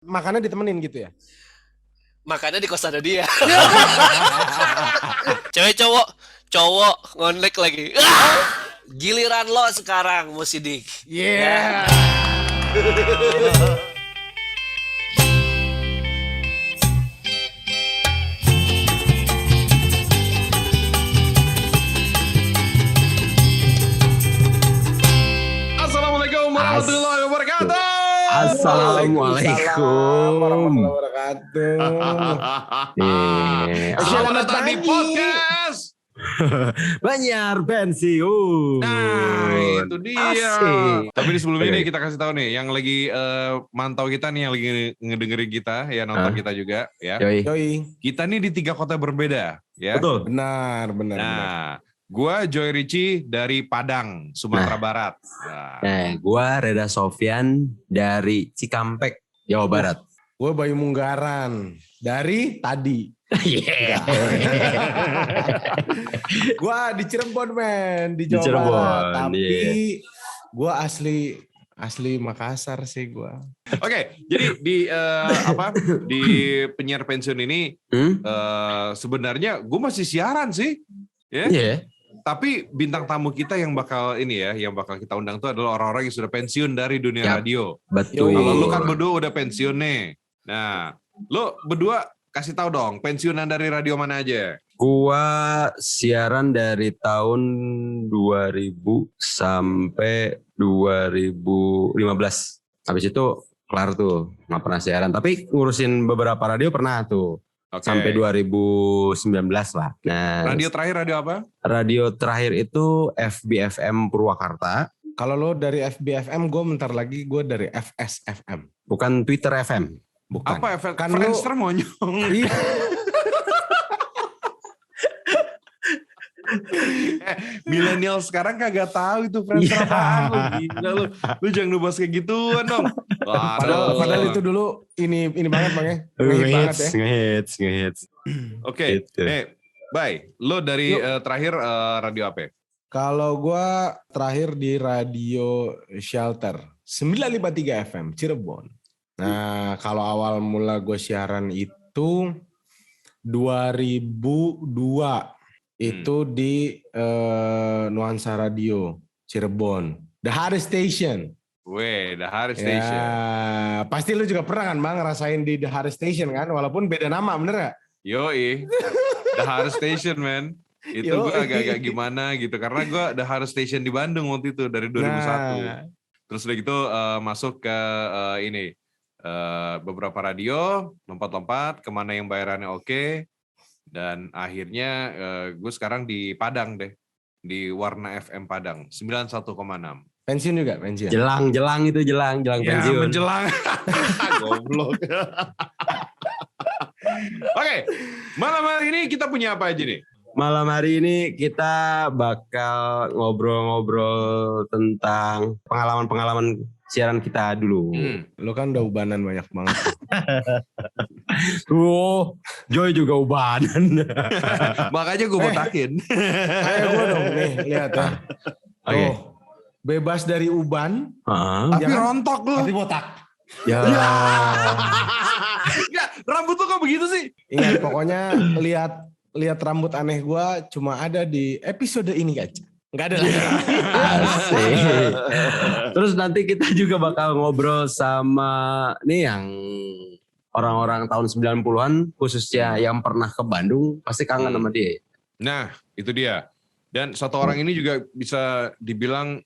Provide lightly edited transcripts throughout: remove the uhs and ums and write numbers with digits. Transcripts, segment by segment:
Makannya ditemenin gitu ya? Makanya di kosan ada dia. Cewek cowok ngonlek lagi. Giliran lo sekarang Musidik. Yeah. Assalamualaikum warahmatullahi wabarakatuh. Assalamualaikum warahmatullahi wabarakatuh. Selamat datang di podcast. Banyar pensiun. Nah, itu dia. Asik. Tapi di sebelum ini Oke. kita kasih tahu nih, yang lagi mantau kita nih, yang lagi ngedengerin kita, ya nonton kita juga, ya. Yoi. Yoi. Kita nih di 3 kota berbeda, ya. Betul. Benar. Nah, gua Joy Ricci dari Padang, Sumatera Barat. Nah, Gua Reda Sofyan dari Cikampek, Jawa Barat. Gue Bayu Munggaran dari tadi. Yeah. Gue di Cirebon men, di Jawa Cirebon, Barat. Tapi iya. gue asli Makassar sih gue. Oke, jadi di penyiar pensiun ini sebenarnya gue masih siaran sih, ya. Iya. Tapi bintang tamu kita yang bakal kita undang tuh adalah orang-orang yang sudah pensiun dari dunia Yap. radio. Betul. Kalau lu kan berdua udah pensiun nih. Nah, lu berdua kasih tahu dong, pensiunan dari radio mana aja? Gua siaran dari tahun 2000 sampai 2015. Habis itu kelar tuh, nggak pernah siaran. Tapi ngurusin beberapa radio pernah tuh. Oke. Sampai 2019 lah. Nah, Radio terakhir radio apa? radio terakhir itu FBFM Purwakarta, Kalau lo dari FBFM, gue bentar lagi gue dari FSFM. bukan Twitter FM. Bukan. Apa efek Kan Friendster monyong? Iya. Milenial sekarang kagak tahu itu Friendster Iya. apaan lu. Gila lu. Lu jangan ngebahas kayak gituan dong. Padahal itu dulu ini banget bang ya. Ngehit banget ya. Ngehits. Oke. Gitu. Bye. Lo dari terakhir radio apa? Kalau gue terakhir di radio Shelter 953 FM Cirebon. Nah kalau awal mula gue siaran itu 2002 itu di Nuansa Radio Cirebon, The Haris Station. Weh, The Haris Ya, Station. pasti lu juga pernah kan bang ngerasain di The Haris Station kan, walaupun beda nama bener gak? Yoi. The Haris Station, man. Itu gue agak-agak gimana gitu. Karena gue The Haris Station di Bandung waktu itu dari 2001. Nah, Terus udah gitu masuk ke beberapa radio, lompat-lompat, kemana yang bayarannya oke. Dan akhirnya gue sekarang di Padang deh. Di Warna FM Padang, 91,6. pensiun juga, pensiun. Jelang Ya, pensiun. menjelang. Goblok. Oke, malam hari ini kita punya apa aja nih? Malam hari ini kita bakal ngobrol-ngobrol tentang pengalaman-pengalaman siaran kita dulu. Lu kan udah ubanan banyak banget. Joy juga ubanan. Makanya gue botakin. Ayo gue dong nih, lihat ya. Oke. Tuh, bebas dari uban, Tapi Ya kan? rontok lu. tapi botak. Ya. Enggak, rambut lu kok begitu sih? Ingat pokoknya lihat rambut aneh gue cuma ada di episode ini aja. Nggak ada lagi. Asik. Terus nanti kita juga bakal ngobrol sama nih yang orang-orang tahun 90-an khususnya yang pernah ke Bandung pasti kangen sama dia. Nah, itu dia. Dan satu orang ini juga bisa dibilang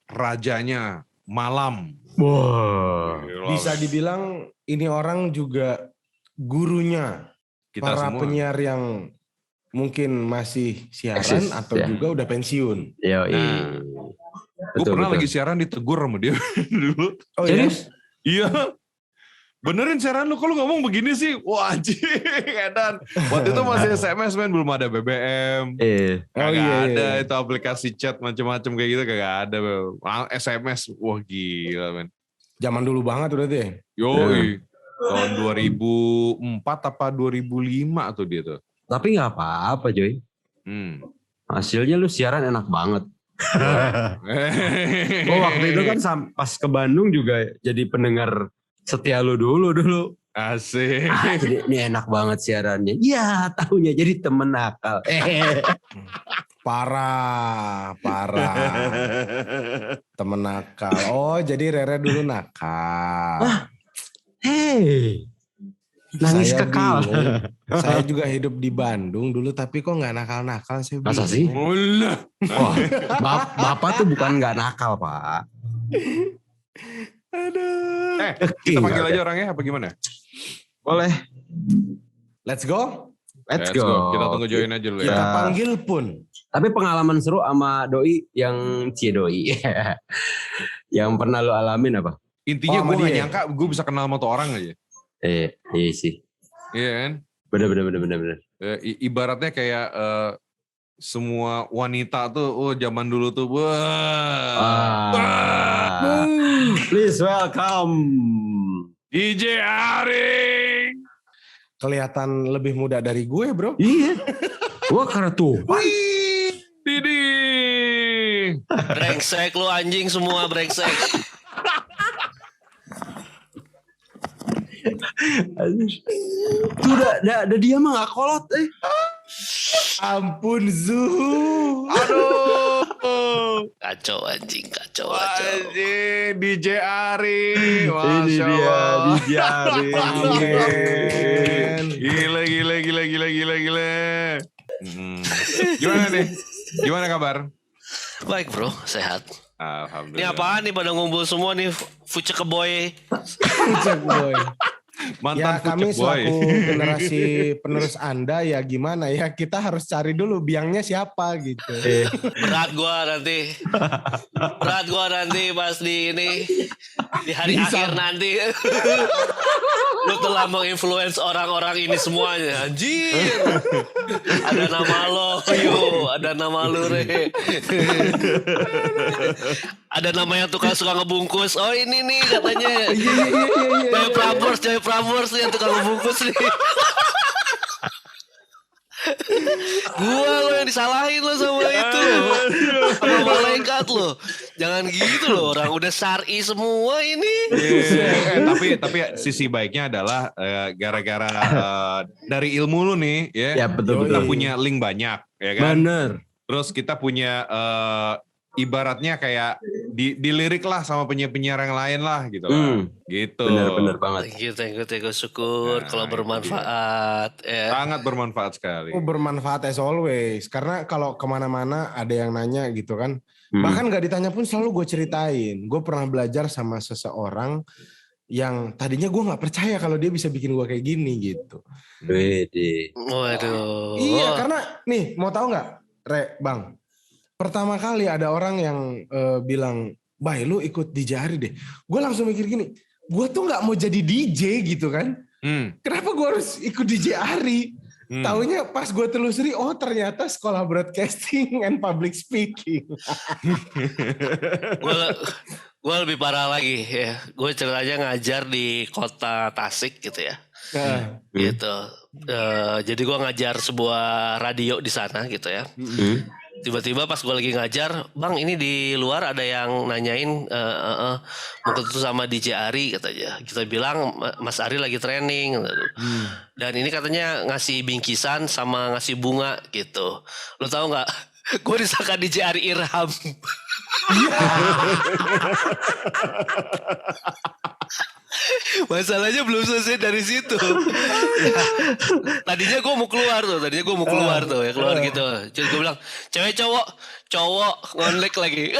rajanya malam. Wah. Bisa dibilang ini orang juga gurunya Kita para semua. penyiar yang mungkin masih siaran Eksis, atau ya. juga udah pensiun. Yoi. Nah, Gue pernah lagi siaran ditegur sama dia dulu. Oh Serius? Iya. Benerin siaran lu, kok lu ngomong begini sih? Wah anjing, edan. Waktu itu masih SMS men, belum ada BBM. Kagak ada itu aplikasi chat macam-macam kayak gitu, kagak ada. SMS, wah gila men. Zaman dulu banget udah deh. Yoi. Tahun 2004 apa 2005 tuh dia tuh. Tapi gak apa-apa Joy. Hasilnya lu siaran enak banget. Waktu itu kan pas ke Bandung juga jadi pendengar setia lu dulu. Asik. Jadi ini enak banget siarannya. Ya tahunya jadi temen nakal. Parah. Temen nakal. Oh, jadi Rere dulu nakal. Hei. Nangis Saya kekal. bingung. Saya juga hidup di Bandung dulu, tapi kok nggak nakal-nakal sih? Masa sih? Ulah. Wah, bapak tuh bukan nggak nakal, Pak. Aduh. Kita panggil aja orangnya apa gimana? Boleh. Let's go. Let's go. Kita tunggu join aja dulu Kita ya. panggil pun. Tapi pengalaman seru sama doi yang doi. Yang pernah lo alamin apa? Intinya Oh, gue sama gak dia. nyangka gue bisa kenal sama tuh orang aja. Iya sih. Iya kan? Bener. Ibaratnya kayak semua wanita tuh, zaman dulu tuh, wah. Please welcome. DJ Aring. Kelihatan lebih muda dari gue, bro. Iya. Gua karena tuh. Didi. Brengsek lu anjing semua brengsek. Tuh udah dia mah gak kolot. Ampun, Zuhu. Aduh. Kacau anjing, kacau. Anjing, DJ Aring. Ini Masya dia Allah. DJ Aring. Amin. Gila. Gimana nih? Gimana kabar? Baik bro, sehat. Ini Alhamdulillah. apaan nih pada ngumpul semua nih Fucek Boy. Fucek boy. Mantan Ya kami Fucek Boy. selaku generasi penerus Anda ya gimana ya, kita harus cari dulu biangnya siapa gitu. Berat gua nanti pas di hari akhir nanti. Lu telah menginfluence orang-orang ini semuanya. Anjir. Ada nama lo, ada nama lu, Re. Ada nama yang tukang suka ngebungkus. Oh ini nih katanya. Cewek Prambors nih yang tukang ngebungkus nih. Gua lo yang disalahin lo sama itu. Sama malaikat lo. Jangan gitu lo, orang udah syar'i semua ini. Tapi sisi baiknya adalah gara-gara dari ilmu lu nih ya. Ya betul. Kita punya link banyak ya kan. Bener. Terus kita punya ibaratnya kayak dilirik lah sama penyiar-penyiar yang lain lah gitu lah. Gitu. Bener banget. Thank you, syukur Nah, kalau itu bermanfaat. Ya. Sangat bermanfaat sekali. Oh, bermanfaat as always. Karena kalau kemana-mana ada yang nanya gitu kan. Bahkan gak ditanya pun selalu gue ceritain. Gue pernah belajar sama seseorang yang tadinya gue gak percaya kalau dia bisa bikin gue kayak gini gitu. Wede. Waduh. Iya, karena nih mau tahu nggak, Bang? Pertama kali ada orang yang bilang, "Bay, lu ikut DJ Ari deh." Gue langsung mikir gini, gue tuh nggak mau jadi DJ gitu kan? Kenapa gue harus ikut DJ Ari? Taunya pas gue telusuri, oh ternyata sekolah broadcasting and public speaking. Gue lebih parah lagi ya. Gue ceritanya ngajar di kota Tasik gitu ya. Gitu. Jadi gue ngajar sebuah radio di sana gitu ya. Tiba-tiba pas gue lagi ngajar, "Bang, ini di luar ada yang nanyain mau ketemu sama DJ Ari," katanya. Kita bilang Mas Ari lagi training. Dan ini katanya ngasih bingkisan sama ngasih bunga gitu. Lo tau nggak? Gue disangka DJ Ari Irham. Masalahnya belum selesai dari situ. Tadinya gue mau keluar tuh ya, keluar gitu. Jadi gue bilang, "Cewek cowok ngonlek lagi."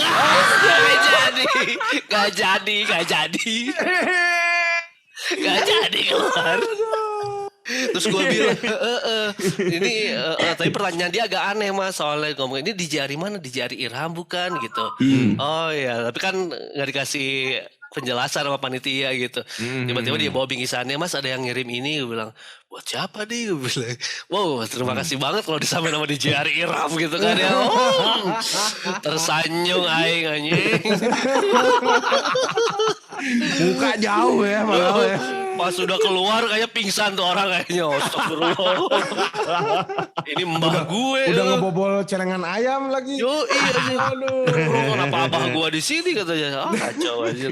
Gak jadi keluar. Terus gue bilang, ini tapi pertanyaan dia agak aneh Mas, soalnya ngomong ini DJ Ari mana? DJ Ari Irham bukan gitu. Oh iya, tapi kan gak dikasih penjelasan sama panitia gitu. Tiba-tiba dia bawa bingkisannya, "Mas ada yang ngirim ini." Gue bilang, "Buat siapa nih?" Gue bilang, "Wow, terima kasih banget kalau disamain sama DJ Ari Irham gitu kan ya." Tersanjung aing anjing. Muka jauh ya malah ya. Pas sudah keluar kayak pingsan tuh orang kayaknya. Astagfirullah. Ini mbah gue. Udah ngebobol celengan ayam lagi. Yo iya. Aduh. Kenapa abah gue di sini katanya. Kacau aja.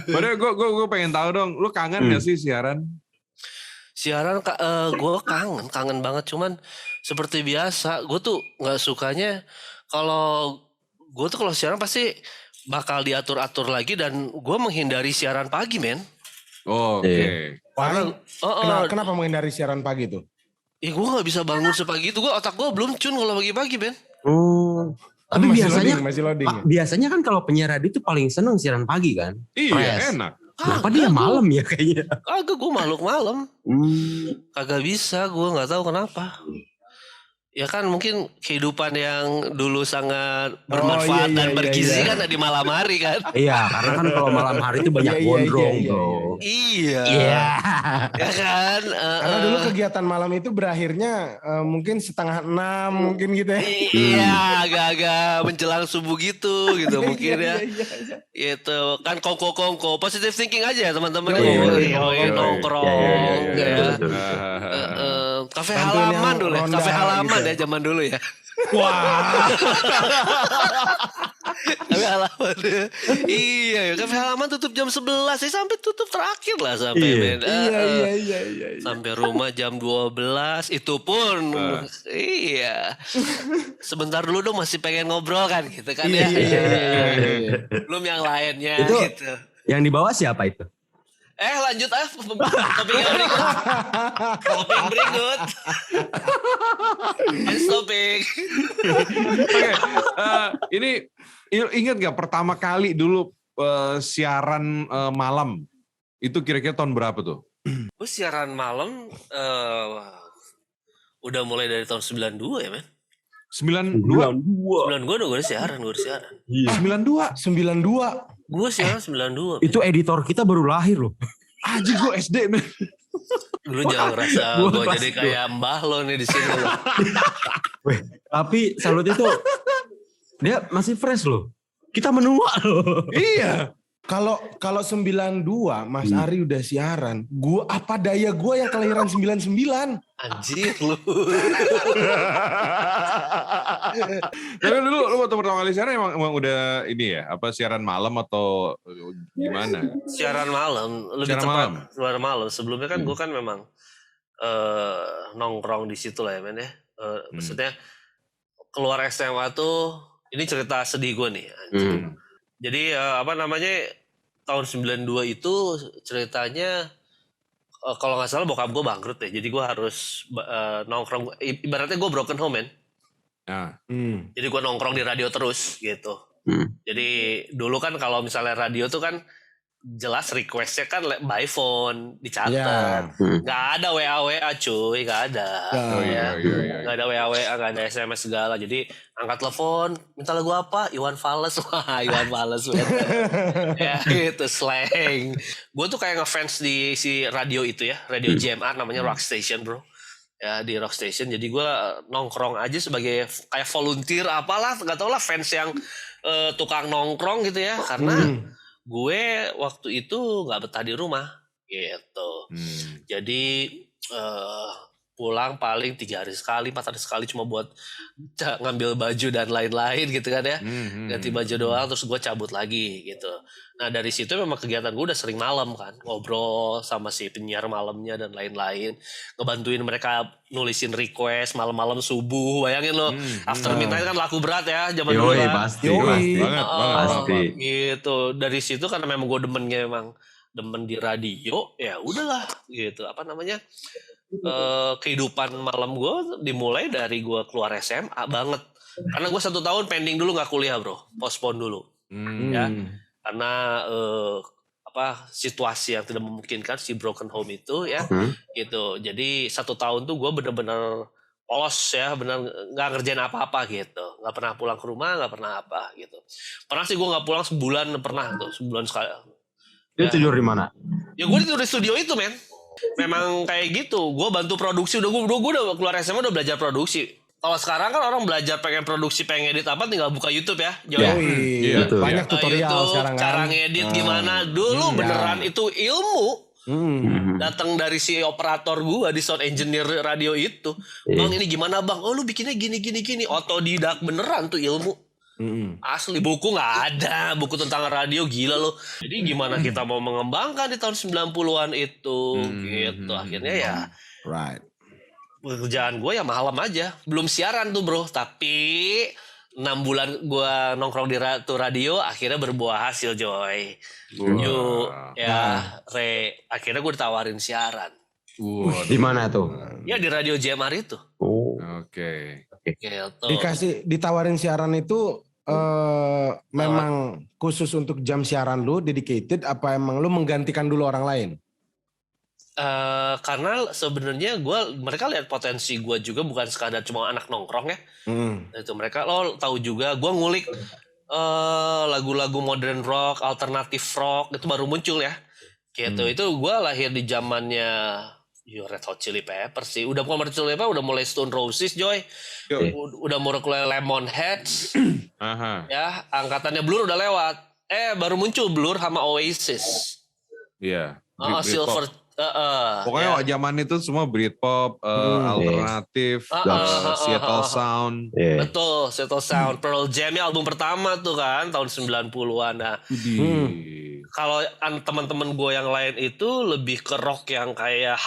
Padahal gue pengen tahu dong, lu kangen gak sih siaran? Siaran gue kangen banget. Cuman seperti biasa, gue tuh nggak sukanya kalau siaran pasti bakal diatur-atur lagi dan gue menghindari siaran pagi, men. Oke. Kenapa menghindari siaran pagi tuh? Gue nggak bisa bangun sepagi itu. Otak gue belum cun kalau pagi-pagi, men. Tapi masih loading. Biasanya kan kalau penyiar radio itu paling seneng siaran pagi kan? Iya, enak. Kenapa dia malam ya kayaknya? Kagak, gue makhluk malam. Kagak bisa, gue nggak tahu kenapa. Ya kan mungkin kehidupan yang dulu sangat bermanfaat dan bergizi kan di malam hari kan. Iya, karena kan kalau malam hari itu banyak gondrong bro. Iya. Ya kan. Karena dulu kegiatan malam itu berakhirnya mungkin 5:30 mungkin gitu ya. Iya, agak-agak menjelang subuh gitu mungkin ya. Itu kan kongko positive thinking aja ya teman-teman. Nongkrong ya. Kafe halaman dulu ya. Kafe halaman ya zaman dulu ya. Wah. Kafe halaman ya. Iya ya. Kafe halaman tutup jam 11 ya, sampai tutup terakhir lah sampai Iya. Sampai rumah jam 12 itu pun iya. Sebentar dulu dong masih pengen ngobrol kan gitu kan ya. Belum yang lainnya itu, gitu. Yang dibawa siapa itu? Lanjut topik yang berikut. Topik berikut. Topik. Oke, ini ingat gak pertama kali dulu siaran malam itu kira-kira tahun berapa tuh? Siaran malam udah mulai dari tahun 92 ya men? 92? 92 udah siaran. 92? Gue siaran 92. Itu editor kita baru lahir loh. Aji gue SD men. Lu jangan ngerasa gue jadi kayak mbah lo nih di sini loh. Tapi salut itu dia masih fresh loh. Kita menua loh. Iya. Kalau 92 Mas Ari udah siaran, apa daya gue yang kelahiran 99? Anjir lu. Tapi dulu lu waktu pertama kali siaran emang udah ini ya, apa siaran malam atau gimana? Siaran malam, lebih tepat siaran malam. Sebelumnya kan gue kan memang nongkrong di situ lah ya men ya. Maksudnya keluar SMA tuh, ini cerita sedih gue nih. Jadi tahun 92 itu ceritanya kalau nggak salah bokap gue bangkrut ya. Jadi gue harus nongkrong, ibaratnya gue broken home men. Jadi gue nongkrong di radio terus gitu. Jadi dulu kan kalau misalnya radio tuh kan jelas requestnya kan by phone dicatat, nggak ada WA cuy, nggak ada, nggak ada WA, nggak ada SMS segala. Jadi angkat telepon, minta lagu apa? Iwan Fals, wah Iwan Fals, ya itu slang. Gue tuh kayak ngefans di si radio itu ya, radio JMR namanya Rock Station bro, ya di Rock Station. Jadi gue nongkrong aja sebagai kayak volunteer apalah, nggak tau lah fans yang tukang nongkrong gitu ya, karena gue waktu itu nggak betah di rumah gitu. Jadi pulang paling 3 hari sekali, 4 hari sekali cuma buat ngambil baju dan lain-lain gitu kan ya. Ganti baju doang terus gue cabut lagi gitu. Nah dari situ memang kegiatan gue udah sering malam kan. Ngobrol sama si penyiar malamnya dan lain-lain. Ngebantuin mereka nulisin request malam-malam subuh. Bayangin lo after midnight kan laku berat ya zaman dulu kan. Pasti banget. Gitu. Dari situ karena memang gue demen di radio ya udahlah gitu. Kehidupan malam gue dimulai dari gue keluar SMA banget. Karena gue 1 tahun pending dulu gak kuliah bro. Postpone dulu. Ya. Karena situasi yang tidak memungkinkan si broken home itu ya. Gitu. Jadi 1 tahun tuh gue bener-bener polos ya. Bener gak ngerjain apa-apa gitu. Gak pernah pulang ke rumah, gak pernah apa gitu. Pernah sih gue gak pulang sebulan pernah tuh. Sebulan sekali. Dia tidur di mana? Ya gue tidur di studio itu men. Memang kayak gitu. Gue bantu produksi. Gue udah keluar SMA udah belajar produksi. Kalau sekarang kan orang belajar pengen produksi, pengen edit apa tinggal buka YouTube ya. Banyak tutorial YouTube, sekarang kan. Cara ngedit gimana. Dulu beneran itu ilmu. Datang dari si operator gua di sound engineer radio itu. Bang ini gimana bang? Oh lu bikinnya gini. Otodidak beneran tuh ilmu. Asli buku nggak ada. Buku tentang radio gila loh. Jadi gimana kita mau mengembangkan di tahun 90-an itu. Gitu. Akhirnya ya. Right. Pekerjaan gue ya malam aja. Belum siaran tuh bro. Tapi 6 bulan gue nongkrong di radio. Akhirnya berbuah hasil Joy. Yuk ya Re. Akhirnya gue ditawarin siaran. Di mana tuh? Ya di radio JMR itu. Oke. Gitu. Ditawarin siaran itu memang khusus untuk jam siaran lu dedicated apa emang lu menggantikan dulu orang lain? Karena sebenarnya mereka lihat potensi gue juga bukan sekadar cuma anak nongkrong ya. Itu mereka lo tahu juga gue ngulik lagu-lagu modern rock, alternatif rock itu baru muncul ya. Gitu. Itu gue lahir di zamannya Red Hot Chili Peppers sih. Udah mulai Chili Peppers, udah mulai Stone Roses, Joy. Udah mulai Lemonheads. Ya, angkatannya Blur udah lewat. Baru muncul Blur sama Oasis. Iya. Silver. Pokoknya zaman itu semua Britpop, alternatif, Seattle Sound. Betul, Seattle Sound. Pearl Jam album pertama tuh kan tahun 90-an. Nah, kalau teman-teman gue yang lain itu lebih ke rock yang kayak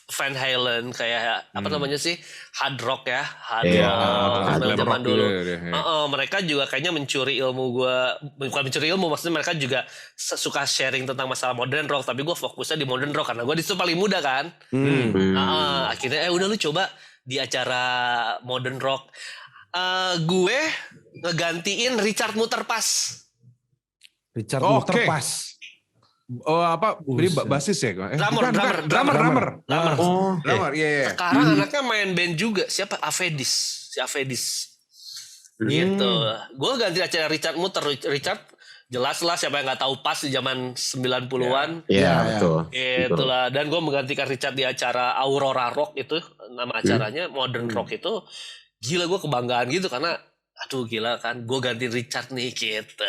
Van Halen, kayak apa namanya sih, hard rock ya, zaman dulu. Mereka juga kayaknya mencuri ilmu gue, bukan mencuri ilmu, maksudnya mereka juga suka sharing tentang masalah modern rock, tapi gue fokusnya di modern rock karena gue di situ paling muda kan. Akhirnya udah lu coba di acara modern rock. Gue ngegantiin Richard Muterpas. Richard Muterpas. Beri basis ya? Drummer. Drummer, iya. Sekarang anaknya main band juga. Siapa? Si Avedis. Gitu. Gue ganti acara Richard Muter. Richard jelas lah siapa yang gak tahu pas di zaman 90-an. Iya, betul. Itulah. Dan gue menggantikan Richard di acara Aurora Rock itu. Nama acaranya Modern Rock itu. Gila gue kebanggaan gitu karena aduh gila kan gue ganti Richard nih gitu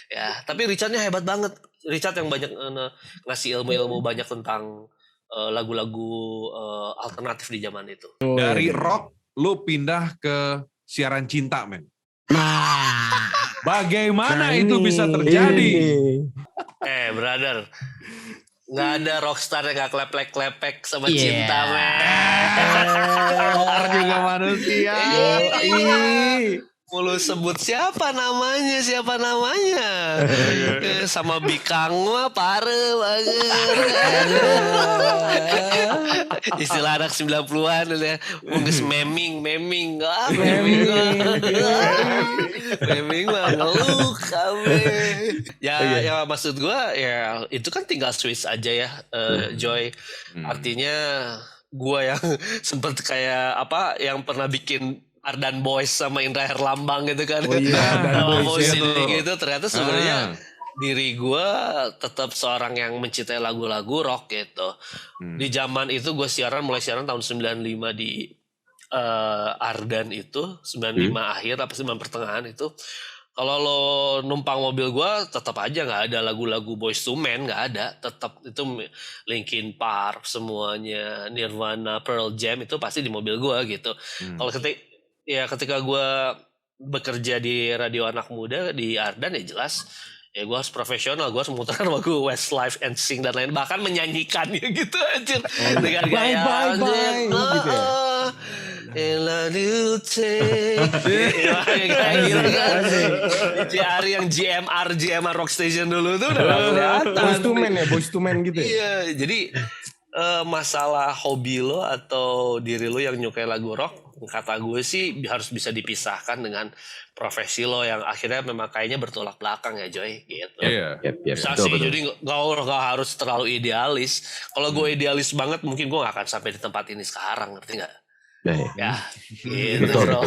ya, tapi Richardnya hebat banget. Richard yang banyak ngasih ilmu-ilmu banyak tentang lagu-lagu alternatif di zaman itu. Dari rock lu pindah ke siaran cinta men. Bagaimana itu bisa terjadi? Brother, nggak ada rockstar yang nggak klepek-klepek sama cinta men. Orang juga manusia. Mulu sebut siapa namanya sama Bikang mah pare banget. Istilah anak 90-an ya, mungkin meming mah ngeluh kami. Ya maksud gue ya itu kan tinggal switch aja ya, Joy. Artinya gue yang sempet kayak yang pernah bikin Ardan Boys sama Indra Herlambang gitu kan. Boys gitu. Ternyata sebenarnya diri gue tetap seorang yang mencintai lagu-lagu rock gitu. Di zaman itu gue mulai siaran tahun 95 di Ardan itu. 95 akhir apa 9 pertengahan itu. Kalau lo numpang mobil gue tetap aja gak ada lagu-lagu Boyz II Men, gak ada. Tetap itu Linkin Park semuanya, Nirvana, Pearl Jam itu pasti di mobil gue gitu. Kalau ketika gue bekerja di radio anak muda di Ardan ya jelas ya gue harus profesional, gue harus memutarkan lagu Westlife, NSYNC dan lain, bahkan menyanyikannya gitu aja dengan gaya gitu ya. yang GMR Rock Station dulu tuh udah kelihatan Boyz II Men gitu ya. Iya, jadi masalah hobi lo atau diri lo yang nyukai lagu rock, kata gue sih harus bisa dipisahkan dengan profesi lo yang akhirnya memang kayaknya bertolak belakang ya Joy gitu. Bisa sih, jadi gak harus terlalu idealis. Kalau gue idealis banget mungkin gue gak akan sampai di tempat ini sekarang, ngerti gak? Ya gitu bro.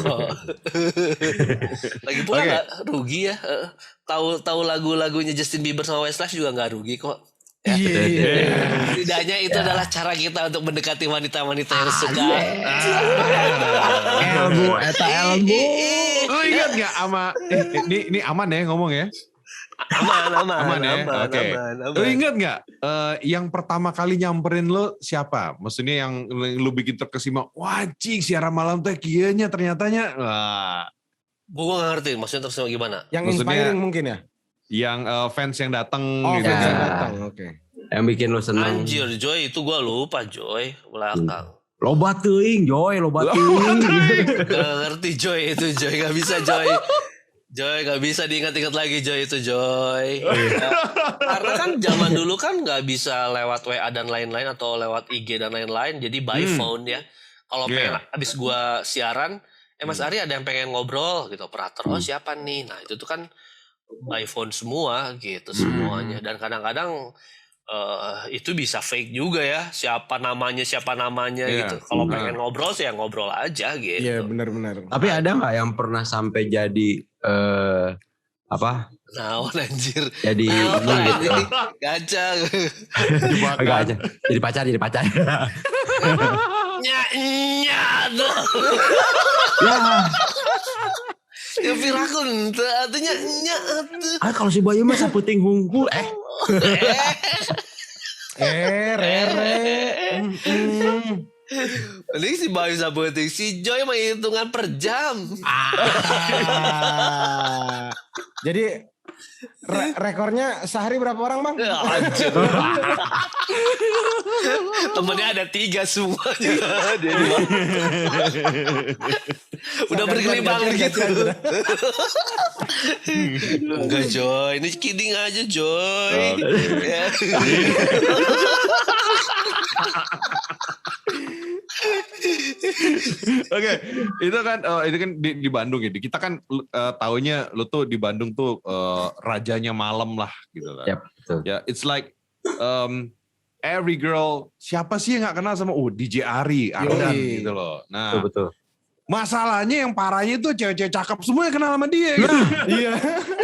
Lagi pula gak rugi ya. Tahu lagu-lagunya Justin Bieber sama Westlife juga gak rugi kok. Setidaknya itu adalah cara kita untuk mendekati wanita-wanita yang suka. Ilmu. Lu ingat gak sama ini aman ya ngomong ya? Aman ya. Oke. Lu ingat nggak yang pertama kali nyamperin lu siapa? Maksudnya yang lu bikin terkesima, wah cing siaran malam teh kieunya ternyatanya. Wah. Gue gak ngerti maksudnya terus gimana. Yang inspiring mungkin ya? Yang fans yang datang Oh, gitu. fans yang Ya. datang, oke. Yang bikin lu seneng. Anjir Joy, itu gue lupa Joy belakang. Loba teuing Joy, loba teuing. Gak ngerti Joy itu Joy, gak bisa Joy. Joy gak bisa diingat-ingat lagi Joy itu Joy. Ya, karena kan zaman dulu kan gak bisa lewat WA dan lain-lain atau lewat IG dan lain-lain. Jadi by phone ya. Kalau pengen abis gue siaran, Mas Ari ada yang pengen ngobrol gitu. Operator, oh siapa nih? Nah itu tuh kan by phone semua gitu semuanya. Dan kadang-kadang itu bisa fake juga ya. Siapa namanya gitu. Kalau pengen ngobrol sih ya ngobrol aja gitu. Iya benar-benar. Tapi ada nggak yang pernah sampai jadi apa? Nah, anjir. Jadi gitu. Gaca. Enggak aja. Jadi pacar. Nya tuh. Ya pirakun artinya nya tuh. Kalau si Bayu mah saputing hungkul Ini si Bayu saputing, si Joy mah hitungan per jam. Jadi rekornya sehari berapa orang bang? Anjir. Temennya ada 3 semuanya. Udah berkelimpang gitu. Enggak Joy, ini kidding aja Joy. Ya. Oke, itu kan di Bandung ya. Kita kan taunya lu tuh di Bandung tuh rajanya malam lah gitu kan. Yap, betul. Ya, it's like every girl, siapa sih yang gak kenal sama DJ Ari, Ardan gitu loh. Nah, Betul. masalahnya yang parahnya tuh cewek-cewek cakep semua yang kenal sama dia gitu. Iya.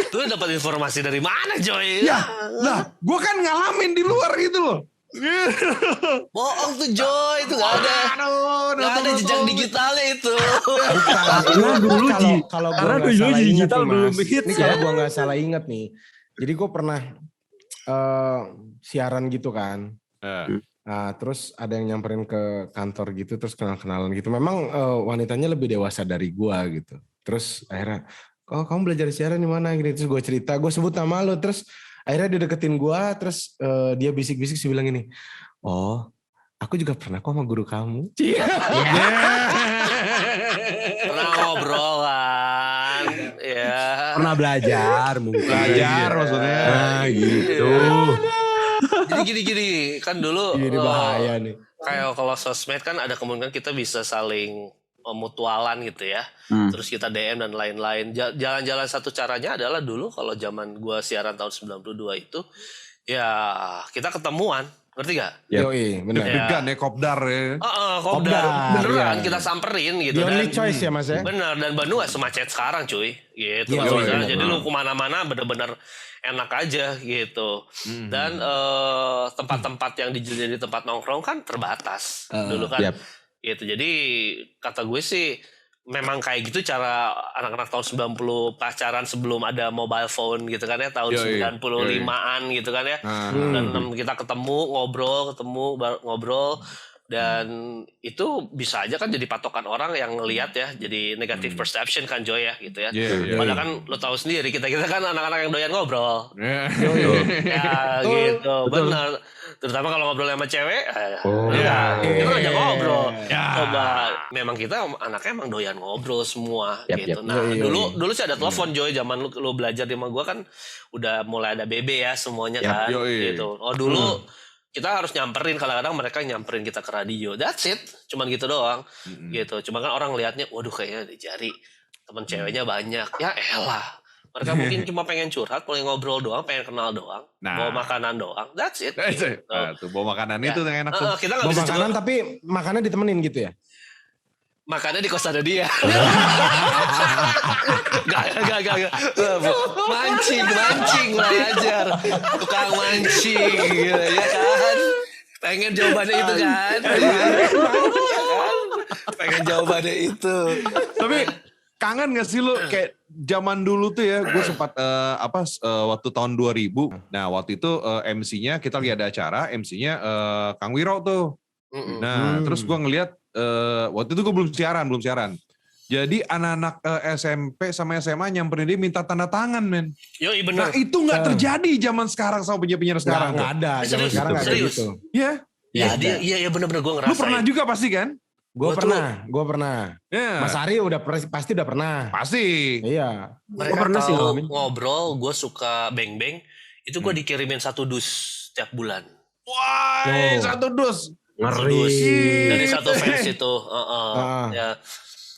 Tuh dapat informasi dari mana Joy? Ya, lah, gue kan ngalamin di luar gitu loh. Bohong tuh Joy, itu gak ada. Gak ada jejak digitalnya itu. Karena dulu kalau gue nggak salah ingat digital nih belum mas, hits ini kalau gue nggak salah ingat nih, jadi gue pernah siaran gitu kan, nah terus ada yang nyamperin ke kantor gitu, terus kenal-kenalan gitu, memang wanitanya lebih dewasa dari gue gitu, terus akhirnya, oh kamu belajar siaran di mana gitu, terus gue cerita, gue sebut nama lo, terus akhirnya dia deketin gue, terus dia bisik-bisik sih bilang gini, oh aku juga pernah kok sama guru kamu. Pernah ngobrol kan. Ya. Pernah belajar mungkin. Belajar maksudnya. Nah gitu. Jadi gini kan dulu Ini bahaya nih. kayak kalau sosmed kan ada kemungkinan kita bisa saling mutualan gitu ya. Terus kita DM dan lain-lain. Jalan-jalan satu caranya adalah dulu kalau zaman gua siaran tahun 92 itu ya kita ketemuan. Ngerti gak? Yoi, benar. Deg-degan ya, kopdar ya. Kopdar. Beneran iya. kita samperin gitu. The only choice ya mas ya? Bener, dan Bandung gak semacet sekarang cuy. Gitu. Iya, Maksudnya, iya, jadi lu kemana-mana bener-bener enak aja gitu. Dan tempat-tempat yang jadi tempat nongkrong kan terbatas. Dulu kan. Gitu. Jadi kata gue sih memang kayak gitu cara anak-anak tahun 90 pacaran sebelum ada mobile phone gitu kan ya, tahun 95-an gitu kan ya. Dan kita ketemu ngobrol dan itu bisa aja kan jadi patokan orang yang ngelihat ya, jadi negative perception kan Joy ya gitu ya. Padahal kan lo tahu sendiri kita kan anak-anak yang doyan ngobrol. Ya gitu, benar. Terutama kalau ngobrol sama cewek, kita ngajak ngobrol. Coba, memang kita anaknya emang doyan ngobrol semua gitu. Nah dulu sih ada telepon Joy, zaman lu belajar di sama gue kan udah mulai ada BB ya semuanya kan gitu. Oh dulu kita harus nyamperin, kadang-kadang mereka nyamperin kita ke radio. That's it, cuman gitu doang gitu. Cuma kan orang lihatnya, waduh kayaknya di jari temen ceweknya banyak. Ya elah. Mereka mungkin cuma pengen curhat, pengen ngobrol doang, pengen kenal doang, bawa makanan doang. That's it. Gitu. Nah, tuh bawa makanan itu yang enak tuh. Kita nggak Bawa bisa makanan tapi makannya ditemenin gitu ya? makannya di kos ada dia. Gak. Mancing belajar. Tukang mancing gitu ya kan. Pengen jawabannya itu kan. Pengen jawabannya itu. Tapi kangen gak sih lu kayak zaman dulu tuh ya, gue sempat waktu tahun 2000. Nah waktu itu MC-nya kita lihat ada acara, MC-nya Kang Wiro tuh. Nah terus gue ngeliat waktu itu gue belum siaran. Jadi anak-anak SMP sama SMA nyamperin dia minta tanda tangan, men. Yoi bener. Nah itu nggak terjadi zaman sekarang sama penyiar sekarang. Nggak ada, zaman sekarang nggak ada gitu. Iya. Iya bener-bener gue ngerasain. Lu pernah juga pasti kan? Gue pernah. Yeah. Mas Ari pasti udah pernah. Pasti. Iya. Mereka pernah sih tahu ngalamin. ngobrol, gue suka beng-beng. Itu gue dikirimin 1 dus tiap bulan. Wah, 1 dus. Ngeri. Dari satu fans itu. Ya.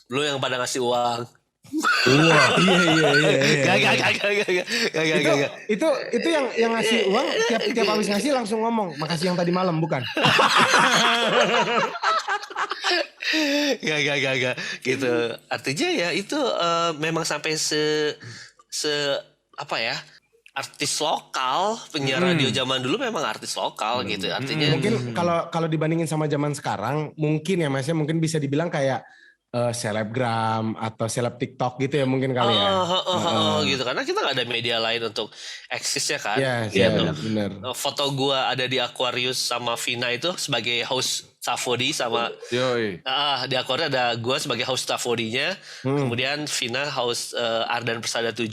Lu yang pada ngasih uang. Wah, iya. Gak. Itu yang ngasih uang tiap habis ngasih langsung ngomong makasih yang tadi malam, bukan? Gak gitu. Artinya ya itu memang sampai apa ya, artis lokal, penyiar radio zaman dulu memang artis lokal gitu. Artinya mungkin kalau dibandingin sama zaman sekarang mungkin ya Mas ya, mungkin bisa dibilang kayak selebgram atau seleb TikTok gitu ya mungkin kali ya. Gitu karena kita nggak ada media lain untuk eksis ya kan. Iya, benar. Foto gua ada di Aquarius sama Vina itu sebagai host Safodi sama di Aquarius ada gua sebagai host Safodinya, kemudian Vina host Ardan Persada 7.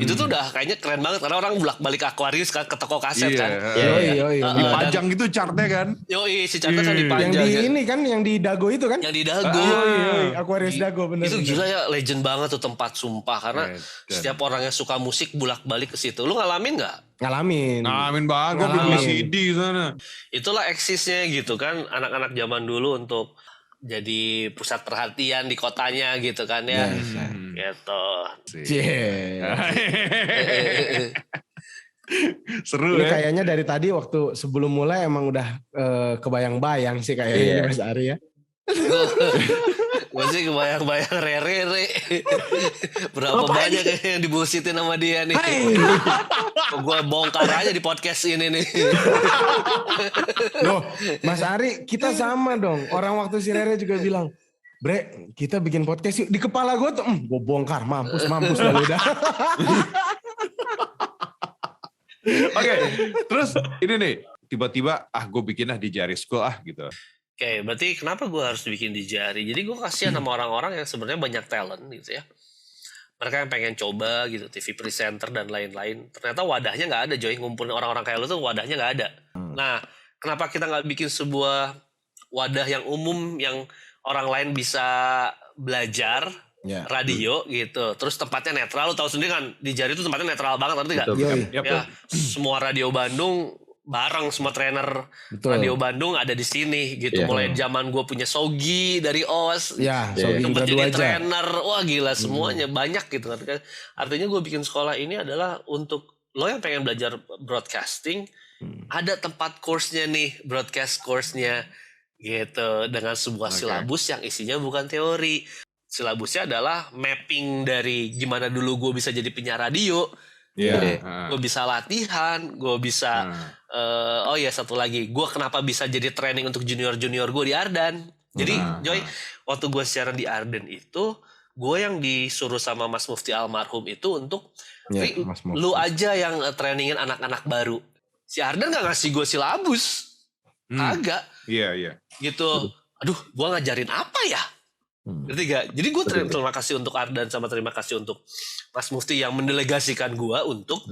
Itu tuh udah kayaknya keren banget karena orang bolak-balik Aquarius kan ke toko kaset kan. Yoi. Dipajang gitu chartnya kan. Yoi, si chartnya kan dipajang. Yang di ini kan, yang di Dago itu kan? Yang di Dago. Yoi, Aquarius Dago bener. Itu gila ya, legend banget tuh tempat sumpah karena setiap orang yang suka musik bolak-balik ke situ. Lu ngalamin nggak? Ngalamin banget, gue beli CD sana. Itulah eksisnya gitu kan, anak-anak zaman dulu untuk jadi pusat perhatian di kotanya gitu kan ya. Gitu. Seru ini ya. kayaknya dari tadi waktu sebelum mulai emang udah kebayang-bayang sih kayaknya Mas Ari ya. Gue sih kebayang-bayang Rere. Berapa banyak yang dibusitin sama dia nih. Gue bongkar aja di podcast ini nih. Loh, Mas Ari, kita sama dong. Orang waktu si Rere juga bilang, Bre, kita bikin podcast yuk. Di kepala gue tuh, gue bongkar, mampus kalau udah. Oke, terus ini nih, tiba-tiba gue bikin di Jari School gitu. Oke, berarti kenapa gue harus bikin di Jari? Jadi gue kasihan sama orang-orang yang sebenarnya banyak talent gitu ya. Mereka yang pengen coba gitu, TV presenter dan lain-lain. Ternyata wadahnya nggak ada, Joy. Ngumpulin orang-orang kayak lu tuh wadahnya nggak ada. Nah, kenapa kita nggak bikin sebuah wadah yang umum yang orang lain bisa belajar radio gitu. Terus tempatnya netral. Lu tahu sendiri kan, di Jari itu tempatnya netral banget, ngerti nggak? Ya, semua radio Bandung bareng, semua trainer radio Bandung ada di sini gitu. Mulai zaman gue punya Sogi dari OS, sempat jadi trainer, wah gila semuanya banyak gitu kan. Artinya gue bikin sekolah ini adalah untuk lo yang pengen belajar broadcasting, ada tempat course-nya nih, broadcast course-nya gitu, dengan sebuah silabus yang isinya bukan teori. Silabusnya adalah mapping dari gimana dulu gue bisa jadi penyiar radio. Gue bisa latihan, gue bisa satu lagi, gue kenapa bisa jadi training untuk junior gue di Ardan. Jadi Joy, waktu gue siaran di Ardan itu, gue yang disuruh sama Mas Mufti almarhum itu untuk lu aja yang trainingin anak-anak baru. Si Ardan gak ngasih gue silabus, kagak. Gitu. Aduh, gue ngajarin apa ya? Ngerti gak? Jadi gue terima kasih untuk Ardan sama terima kasih untuk Mas Mufti yang mendelegasikan gue untuk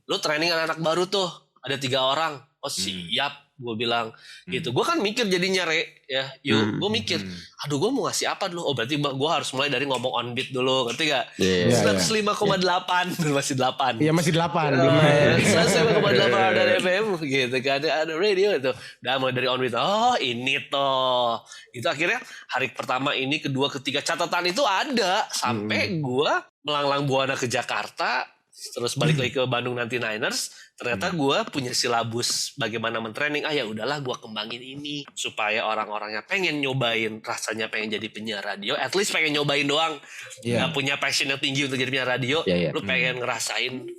lu training anak-anak baru tuh. Ada 3 orang. Oh siap, gue bilang gitu. Gue kan mikir jadinya gue mikir, aduh gue mau ngasih apa dulu? Oh berarti gue harus mulai dari ngomong on beat dulu, ngerti gak? 105,8 masih 8. Iya masih 8. 105,8 dari FM gitu kan, ada radio itu. Udah mulai dari on beat. Oh ini toh. Itu akhirnya hari pertama ini, kedua, ketiga, catatan itu ada sampai gue melanglang buana ke Jakarta, terus balik lagi ke Bandung nanti Niners. Ternyata gue punya silabus bagaimana mentraining. Ya udahlah gue kembangin ini supaya orang-orangnya pengen nyobain, rasanya pengen jadi penyiar radio, at least pengen nyobain doang. Gak punya passion yang tinggi untuk jadi penyiar radio. Lu pengen ngerasain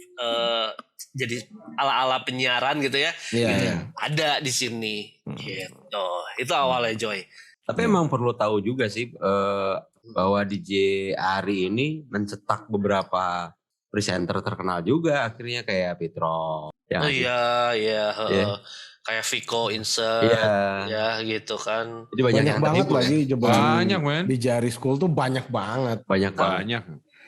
jadi ala-ala penyiaran gitu ya. Ada di sini gitu. Itu awalnya Joy. Tapi emang perlu tahu juga sih bahwa DJ Ari ini mencetak beberapa presenter terkenal juga akhirnya kayak Petro. Oh iya, Iya. kayak Vico Insert, ya gitu kan. Jadi Banyak yang banget terhibur lagi ya. jebolan Banyak, men. di Jari School tuh banyak banget. Banyak banget. Banyak.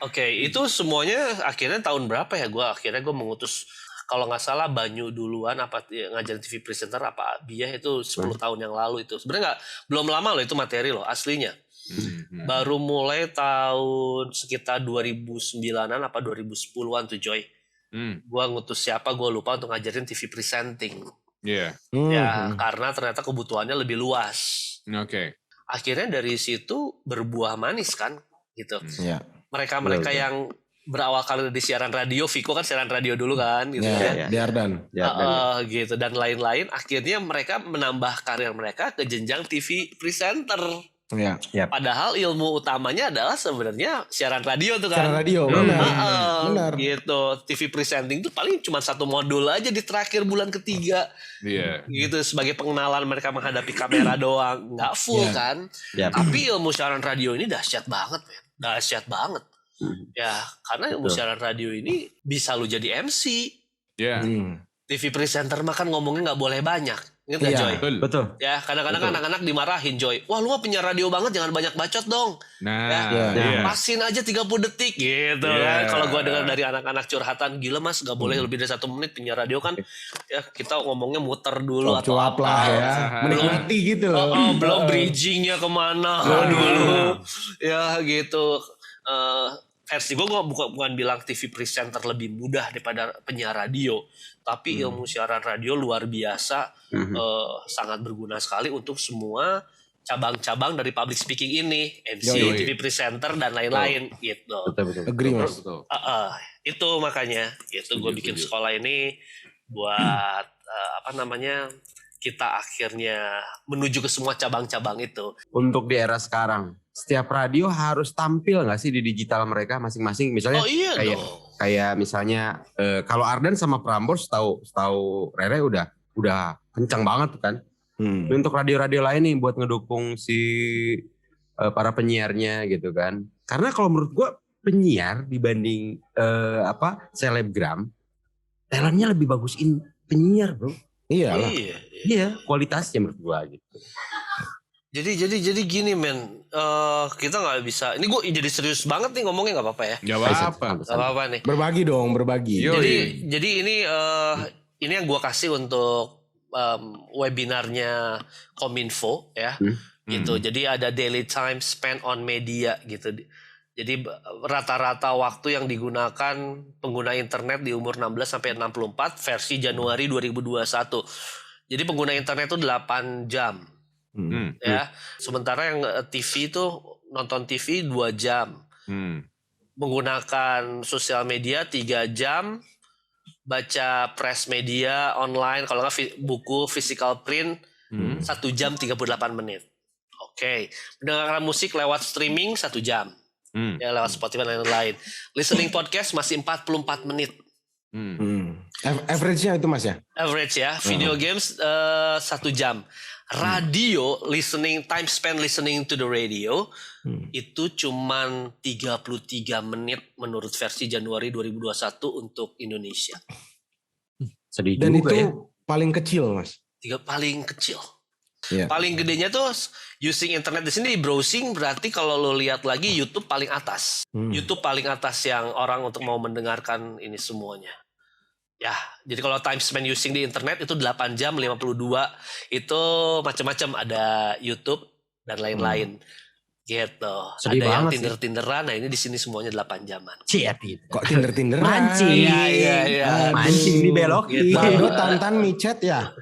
Oke, itu semuanya akhirnya tahun berapa ya? Gue mengutus, kalau nggak salah Banyu duluan apa ngajarin TV presenter apa Biah itu 10 tahun yang lalu itu. Sebenarnya belum lama loh itu materi loh aslinya. Baru mulai tahun sekitar 2009-an apa 2010-an tuh Joy. Gua ngutus siapa gue lupa untuk ngajarin TV presenting. Iya. Ya karena ternyata kebutuhannya lebih luas. Oke. Akhirnya dari situ berbuah manis kan gitu. Iya. Mereka-mereka yang berawal kali di siaran radio, Vico kan siaran radio dulu kan gitu Ya, ya. Diardan. Gitu dan lain-lain akhirnya mereka menambah karir mereka ke jenjang TV presenter. Iya. Padahal ilmu utamanya adalah sebenarnya siaran radio tuh kan. Siaran radio, benar. Gitu. TV presenting tuh paling cuma satu modul aja di terakhir bulan ketiga. Iya. Gitu sebagai pengenalan mereka menghadapi kamera doang, nggak full kan. Tapi ilmu siaran radio ini dahsyat banget, men. Dahsyat banget. Ya, karena ilmu siaran radio ini bisa lu jadi MC. Iya. TV presenter mah kan ngomongnya nggak boleh banyak. Ingat gak Joy? Betul. Ya kadang-kadang anak-anak dimarahin Joy. Wah lu mah penyiar radio banget jangan banyak bacot dong. Nah, Pasin aja 30 detik gitu kan. Kalau gua dengar dari anak-anak curhatan gila mas gak boleh lebih dari 1 menit penyiar radio kan. Ya kita ngomongnya muter dulu atau Cuap apa. lah ya. Menikmati gitu loh. Belum bridgingnya kemana dulu. Ya gitu. Versi gue bukan bilang TV presenter lebih mudah daripada penyiar radio, tapi ilmu siaran radio luar biasa, sangat berguna sekali untuk semua cabang-cabang dari public speaking ini, MC, TV presenter dan lain-lain gitu. Betul. Agree mas. Itu makanya, itu gue bikin sekolah ini buat kita akhirnya menuju ke semua cabang-cabang itu. Untuk di era sekarang, setiap radio harus tampil nggak sih di digital mereka masing-masing? Misalnya kayak misalnya kalau Ardan sama Prambors tahu Rere udah kencang banget kan. Untuk radio-radio lain nih buat ngedukung si para penyiarnya gitu kan. Karena kalau menurut gua penyiar dibanding selebgram, talentnya lebih bagusin penyiar bro. Iya, kualitasnya menurut gua gitu. Jadi gini men, kita nggak bisa. Ini gue jadi serius banget nih ngomongnya nggak apa-apa ya? Nggak apa-apa Nih. Berbagi dong, berbagi. Jadi ini yang gue kasih untuk webinarnya Kominfo ya, gitu. Jadi ada daily time spent on media gitu. Jadi rata-rata waktu yang digunakan pengguna internet di umur 16 sampai 64 versi Januari 2021. Jadi pengguna internet itu 8 jam. Ya, sementara yang TV itu nonton TV 2 jam. Menggunakan sosial media 3 jam. Baca press media online kalau nggak buku physical print 1 jam 38 menit. Oke. Mendengarkan musik lewat streaming 1 jam. Ya lewat Spotify dan lain-lain. Listening podcast masih 44 menit. Average-nya itu mas ya? Average ya. Video games 1 jam. Radio time spent listening to the radio itu cuman 33 menit menurut versi Januari 2021 untuk Indonesia. Sedih Dan juga itu ya. paling kecil mas? Paling kecil. Yeah. Paling gedenya tuh using internet di sini browsing berarti kalau lo lihat lagi YouTube paling atas. YouTube paling atas yang orang untuk mau mendengarkan ini semuanya. Ya, jadi kalau time spent using di internet itu 8 jam 52 itu macam-macam ada YouTube dan lain-lain. Gitu. Sedih ada yang banget Tinder-Tinderan, nah ini di sini semuanya 8 jaman. Kok Tinder-Tinderan? Mancing. Iya. Mancing dibelokin. Bando Tantan micet ya?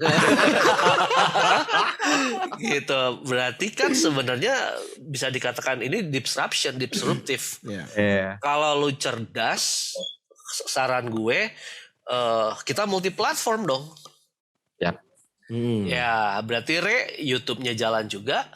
Gitu. Berarti kan sebenarnya bisa dikatakan ini disruptif. Kalau lu cerdas, saran gue kita multi platform dong. Ya, berarti YouTube-nya jalan juga.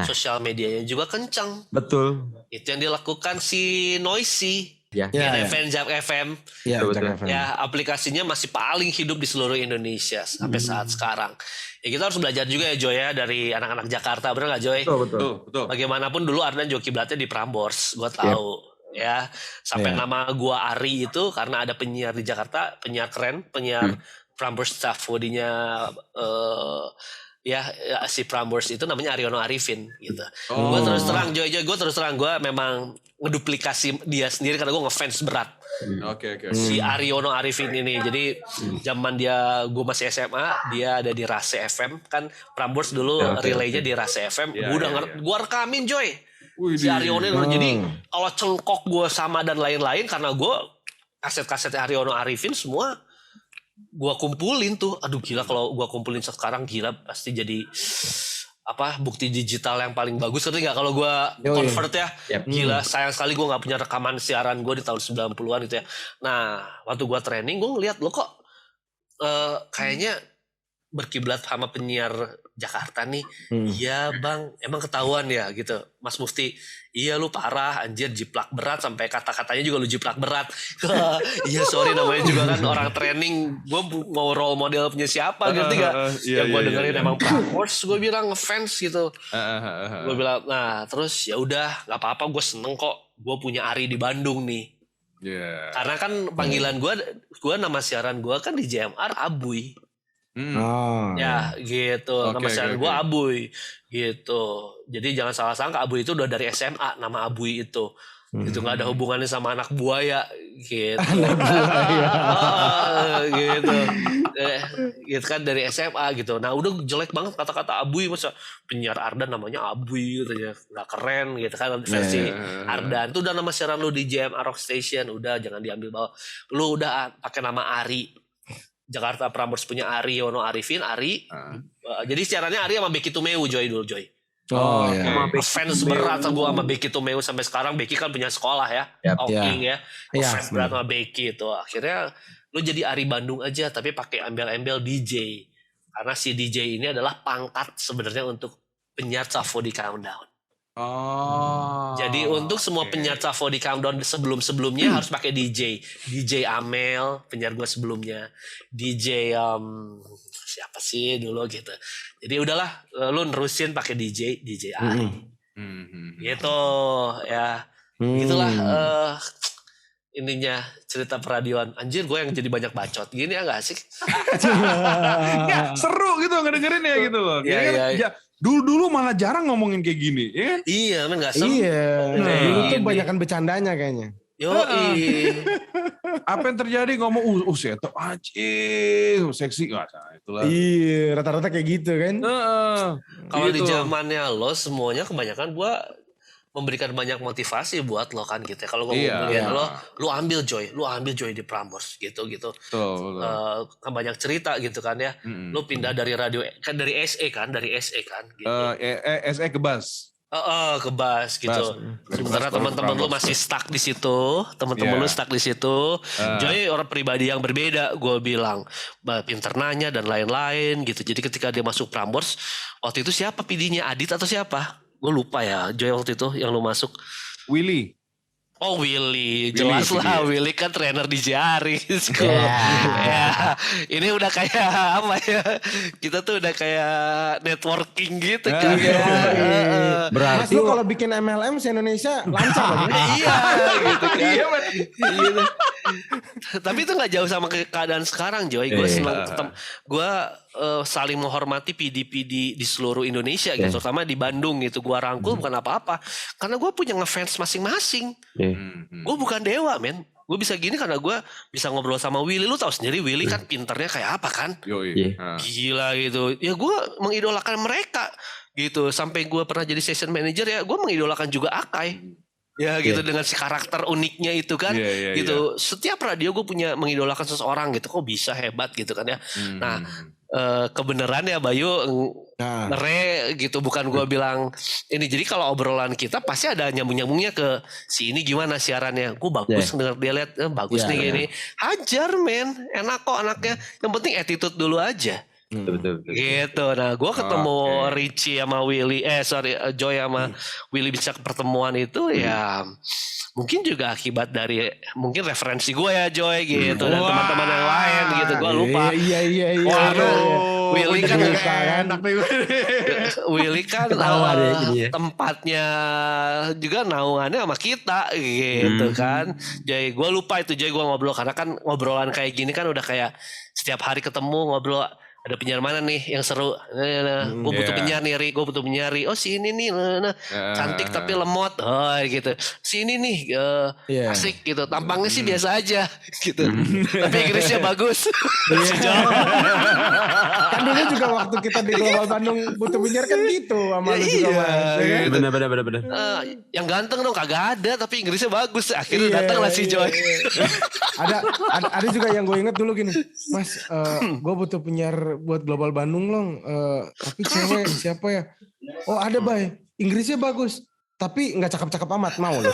Sosial medianya juga kencang. Betul. Itu yang dilakukan si Noisy. Ya. FM, Jak FM. Iya, Betul. Jak FM. Ya, aplikasinya masih paling hidup di seluruh Indonesia sampai saat sekarang. Ya kita harus belajar juga ya Joy ya dari anak-anak Jakarta, bener gak Joy? Betul. Bagaimanapun dulu Ardan joki belatnya di Prambors, gue tahu. Ya, sampai nama gua Ari itu karena ada penyiar di Jakarta, penyiar keren, penyiar Prambors Staffodinya si Prambors itu namanya Aryono Arifin gitu. Gue terus terang Joy, gue terus terang gue memang ngeduplikasi dia sendiri karena gue ngefans berat. Oke. Si Aryono Arifin ini. Jadi zaman gue masih SMA, dia ada di Rase FM kan. Prambors dulu relaynya di Rase FM. Gue udah gue rekamin Joy. Si Aryono ini. Jadi kalau cengkok gue sama dan lain-lain karena gue kaset-kasetnya Aryono Arifin semua gue kumpulin tuh. Aduh gila kalau gue kumpulin sekarang gila pasti jadi bukti digital yang paling bagus. Ngerti gak kalau gue convert ya. Gila sayang sekali gue gak punya rekaman siaran gue di tahun 90-an gitu ya. Nah waktu gue training gue ngeliat lo kok kayaknya berkiblat sama penyiar Jakarta nih. Iya bang, emang ketahuan ya gitu. Mas Mufti, iya lu parah anjir, jiplak berat sampai kata-katanya juga lu jiplak berat. Iya sorry namanya juga kan orang training. Gue mau role model punya siapa ngerti gak? Yang gue dengerin emang Prambors, gue bilang ngefans gitu. Gue bilang, nah terus ya udah nggak apa-apa, gue seneng kok. Gue punya Ari di Bandung nih. Karena kan panggilan gue nama siaran gue kan di JMR Abuy. Ya gitu, nama siaran gue Abuy gitu. Jadi jangan salah sangka Abuy itu udah dari SMA, nama Abuy itu. Itu nggak ada hubungannya sama anak buaya gitu. Anak buaya. Gitu. Gitu kan dari SMA gitu. Nah udah jelek banget kata-kata Abuy, masa penyiar Ardan namanya Abuy gitu ya, nggak keren gitu kan versi Ardan. Itu udah nama siaran lu di JMR Rock Station, udah jangan diambil bawa. Lu udah pakai nama Ari. Jakarta Prambors punya Ari Yono Arifin, Ari. Jadi siarannya Ari sama Becky Tumeu Joy dulu Joy. Fans berat gue sama Becky Tumeu sampai sekarang. Becky kan punya sekolah ya, talking ya. Fans berat sama Becky itu. Akhirnya lu jadi Ari Bandung aja tapi pakai embel-embel DJ. Karena si DJ ini adalah pangkat sebenarnya untuk penyiar Safo di Countdown. Jadi untuk semua penyiar Safo di Countdown sebelum-sebelumnya harus pakai DJ. DJ Amel, penyiar gue sebelumnya. DJ siapa sih dulu gitu. Jadi udahlah lu nerusin pakai DJ Ari. Gitu ya. Itulah ininya cerita peradioan. Anjir gue yang jadi banyak bacot. Gini ya gak asik? Seru gitu ngedengerin ya gitu loh. Iya. Dulu malah jarang ngomongin kayak gini, ya kan? Iya, men gak seru. Iya, dulu tuh banyakan bercandanya kayaknya. Apa yang terjadi ngomong, seto anjing, seksi, itulah. Iya, rata-rata kayak gitu kan. Kalau di zamannya lo semuanya kebanyakan gua memberikan banyak motivasi buat lo kan gitu ya. Kalau gue ngomongin lo ambil Joy di Prambors gitu. Kan banyak cerita gitu kan ya. Lo pindah dari radio kan dari SE kan gitu. SE ke Bas. Ke Bas gitu. Karena teman-teman lo masih stuck di situ, teman-teman lo stuck di situ. Joy orang pribadi yang berbeda, gue bilang, pinter nanya dan lain-lain gitu. Jadi ketika dia masuk Prambors, waktu itu siapa PD-nya, Adit atau siapa? Gue lupa ya, Joy waktu itu yang lu masuk. Willy. Oh Willy, jelas lah Willy kan trainer di Jaris. Ya, ini udah kayak apa ya? Kita tuh udah kayak networking gitu kan. Berarti lu kalau bikin MLM se Indonesia lancar lagi. Iya gitu kan. Iya. Tapi itu nggak jauh sama keadaan sekarang Joy. Gue senang gue saling menghormati PD-PD di seluruh Indonesia gitu, terutama di Bandung gitu. Gue rangkul bukan apa-apa, karena gue punya ngefans masing-masing. Gue bukan dewa men. Gue bisa gini karena gue bisa ngobrol sama Willy. Lu tahu sendiri Willy kan pinternya kayak apa kan. Gila gitu. Ya gue mengidolakan mereka gitu. Sampai gue pernah jadi session manager ya. Gue mengidolakan juga Akai. Ya gitu dengan si karakter uniknya itu kan. Gitu. Setiap radio gue punya mengidolakan seseorang gitu. Kok bisa hebat gitu kan ya. Nah kebenaran ya Bayu Re gitu, bukan gue bilang ini. Jadi kalau obrolan kita pasti ada nyambung-nyambungnya ke si ini gimana siarannya. Gue bagus denger dia lihat bagus nih gini. Hajar men, enak kok anaknya. Yang penting attitude dulu aja. Betul. Gitu. Nah, gue ketemu Richie sama Willy, Joy sama Willy bisa pertemuan itu ya mungkin juga akibat dari mungkin referensi gue ya Joy gitu dan teman-teman yang lain gitu. Gue lupa. Iya. Willy kan enak nih. Willy kan Ketawa deh jadinya. tempatnya juga naungannya sama kita gitu kan. Jadi gue lupa itu Joy gue ngobrol karena kan ngobrolan kayak gini kan udah kayak setiap hari ketemu ngobrol. Ada penyiar mana nih yang seru? Gue butuh penyiar nih, gue butuh penyiar. Oh si ini nih, cantik tapi lemot. Oh gitu. Si ini nih asik gitu. Tampangnya sih biasa aja gitu. Tapi Inggrisnya bagus. Kan dulu juga waktu kita di Global Bandung butuh penyiar kan gitu sama lu juga Mas. Benar. Yang ganteng dong kagak ada, tapi Inggrisnya bagus. Akhirnya datang lah si Joy. Ada juga yang gue inget dulu gini, Mas, gue butuh penyiar buat Global Bandung loh, tapi cewek siapa ya? Oh ada Bay, Inggrisnya bagus, tapi nggak cakep-cakep amat, mau loh.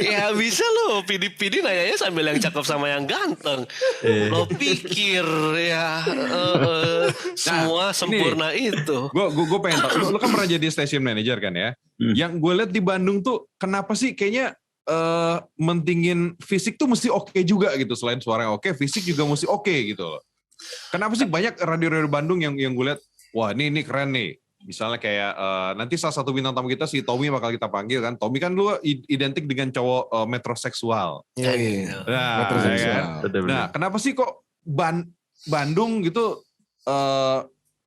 Ya bisa lo, pidi nanyanya sambil yang cakep sama yang ganteng. Lo pikir ya semua sempurna itu. Gue pengen tahu, lu kan pernah jadi station manager kan ya? Yang gue lihat di Bandung tuh kenapa sih kayaknya mentingin fisik tuh mesti oke juga gitu. Selain suara yang oke, fisik juga mesti oke gitu loh. Kenapa sih banyak radio-radio Bandung yang gue lihat, wah ini keren nih. Misalnya kayak nanti salah satu bintang tamu kita si Tommy bakal kita panggil kan. Tommy kan lu identik dengan cowok metroseksual. Iya. Nah, Metroseksual. kan? Nah, kenapa sih kok Bandung gitu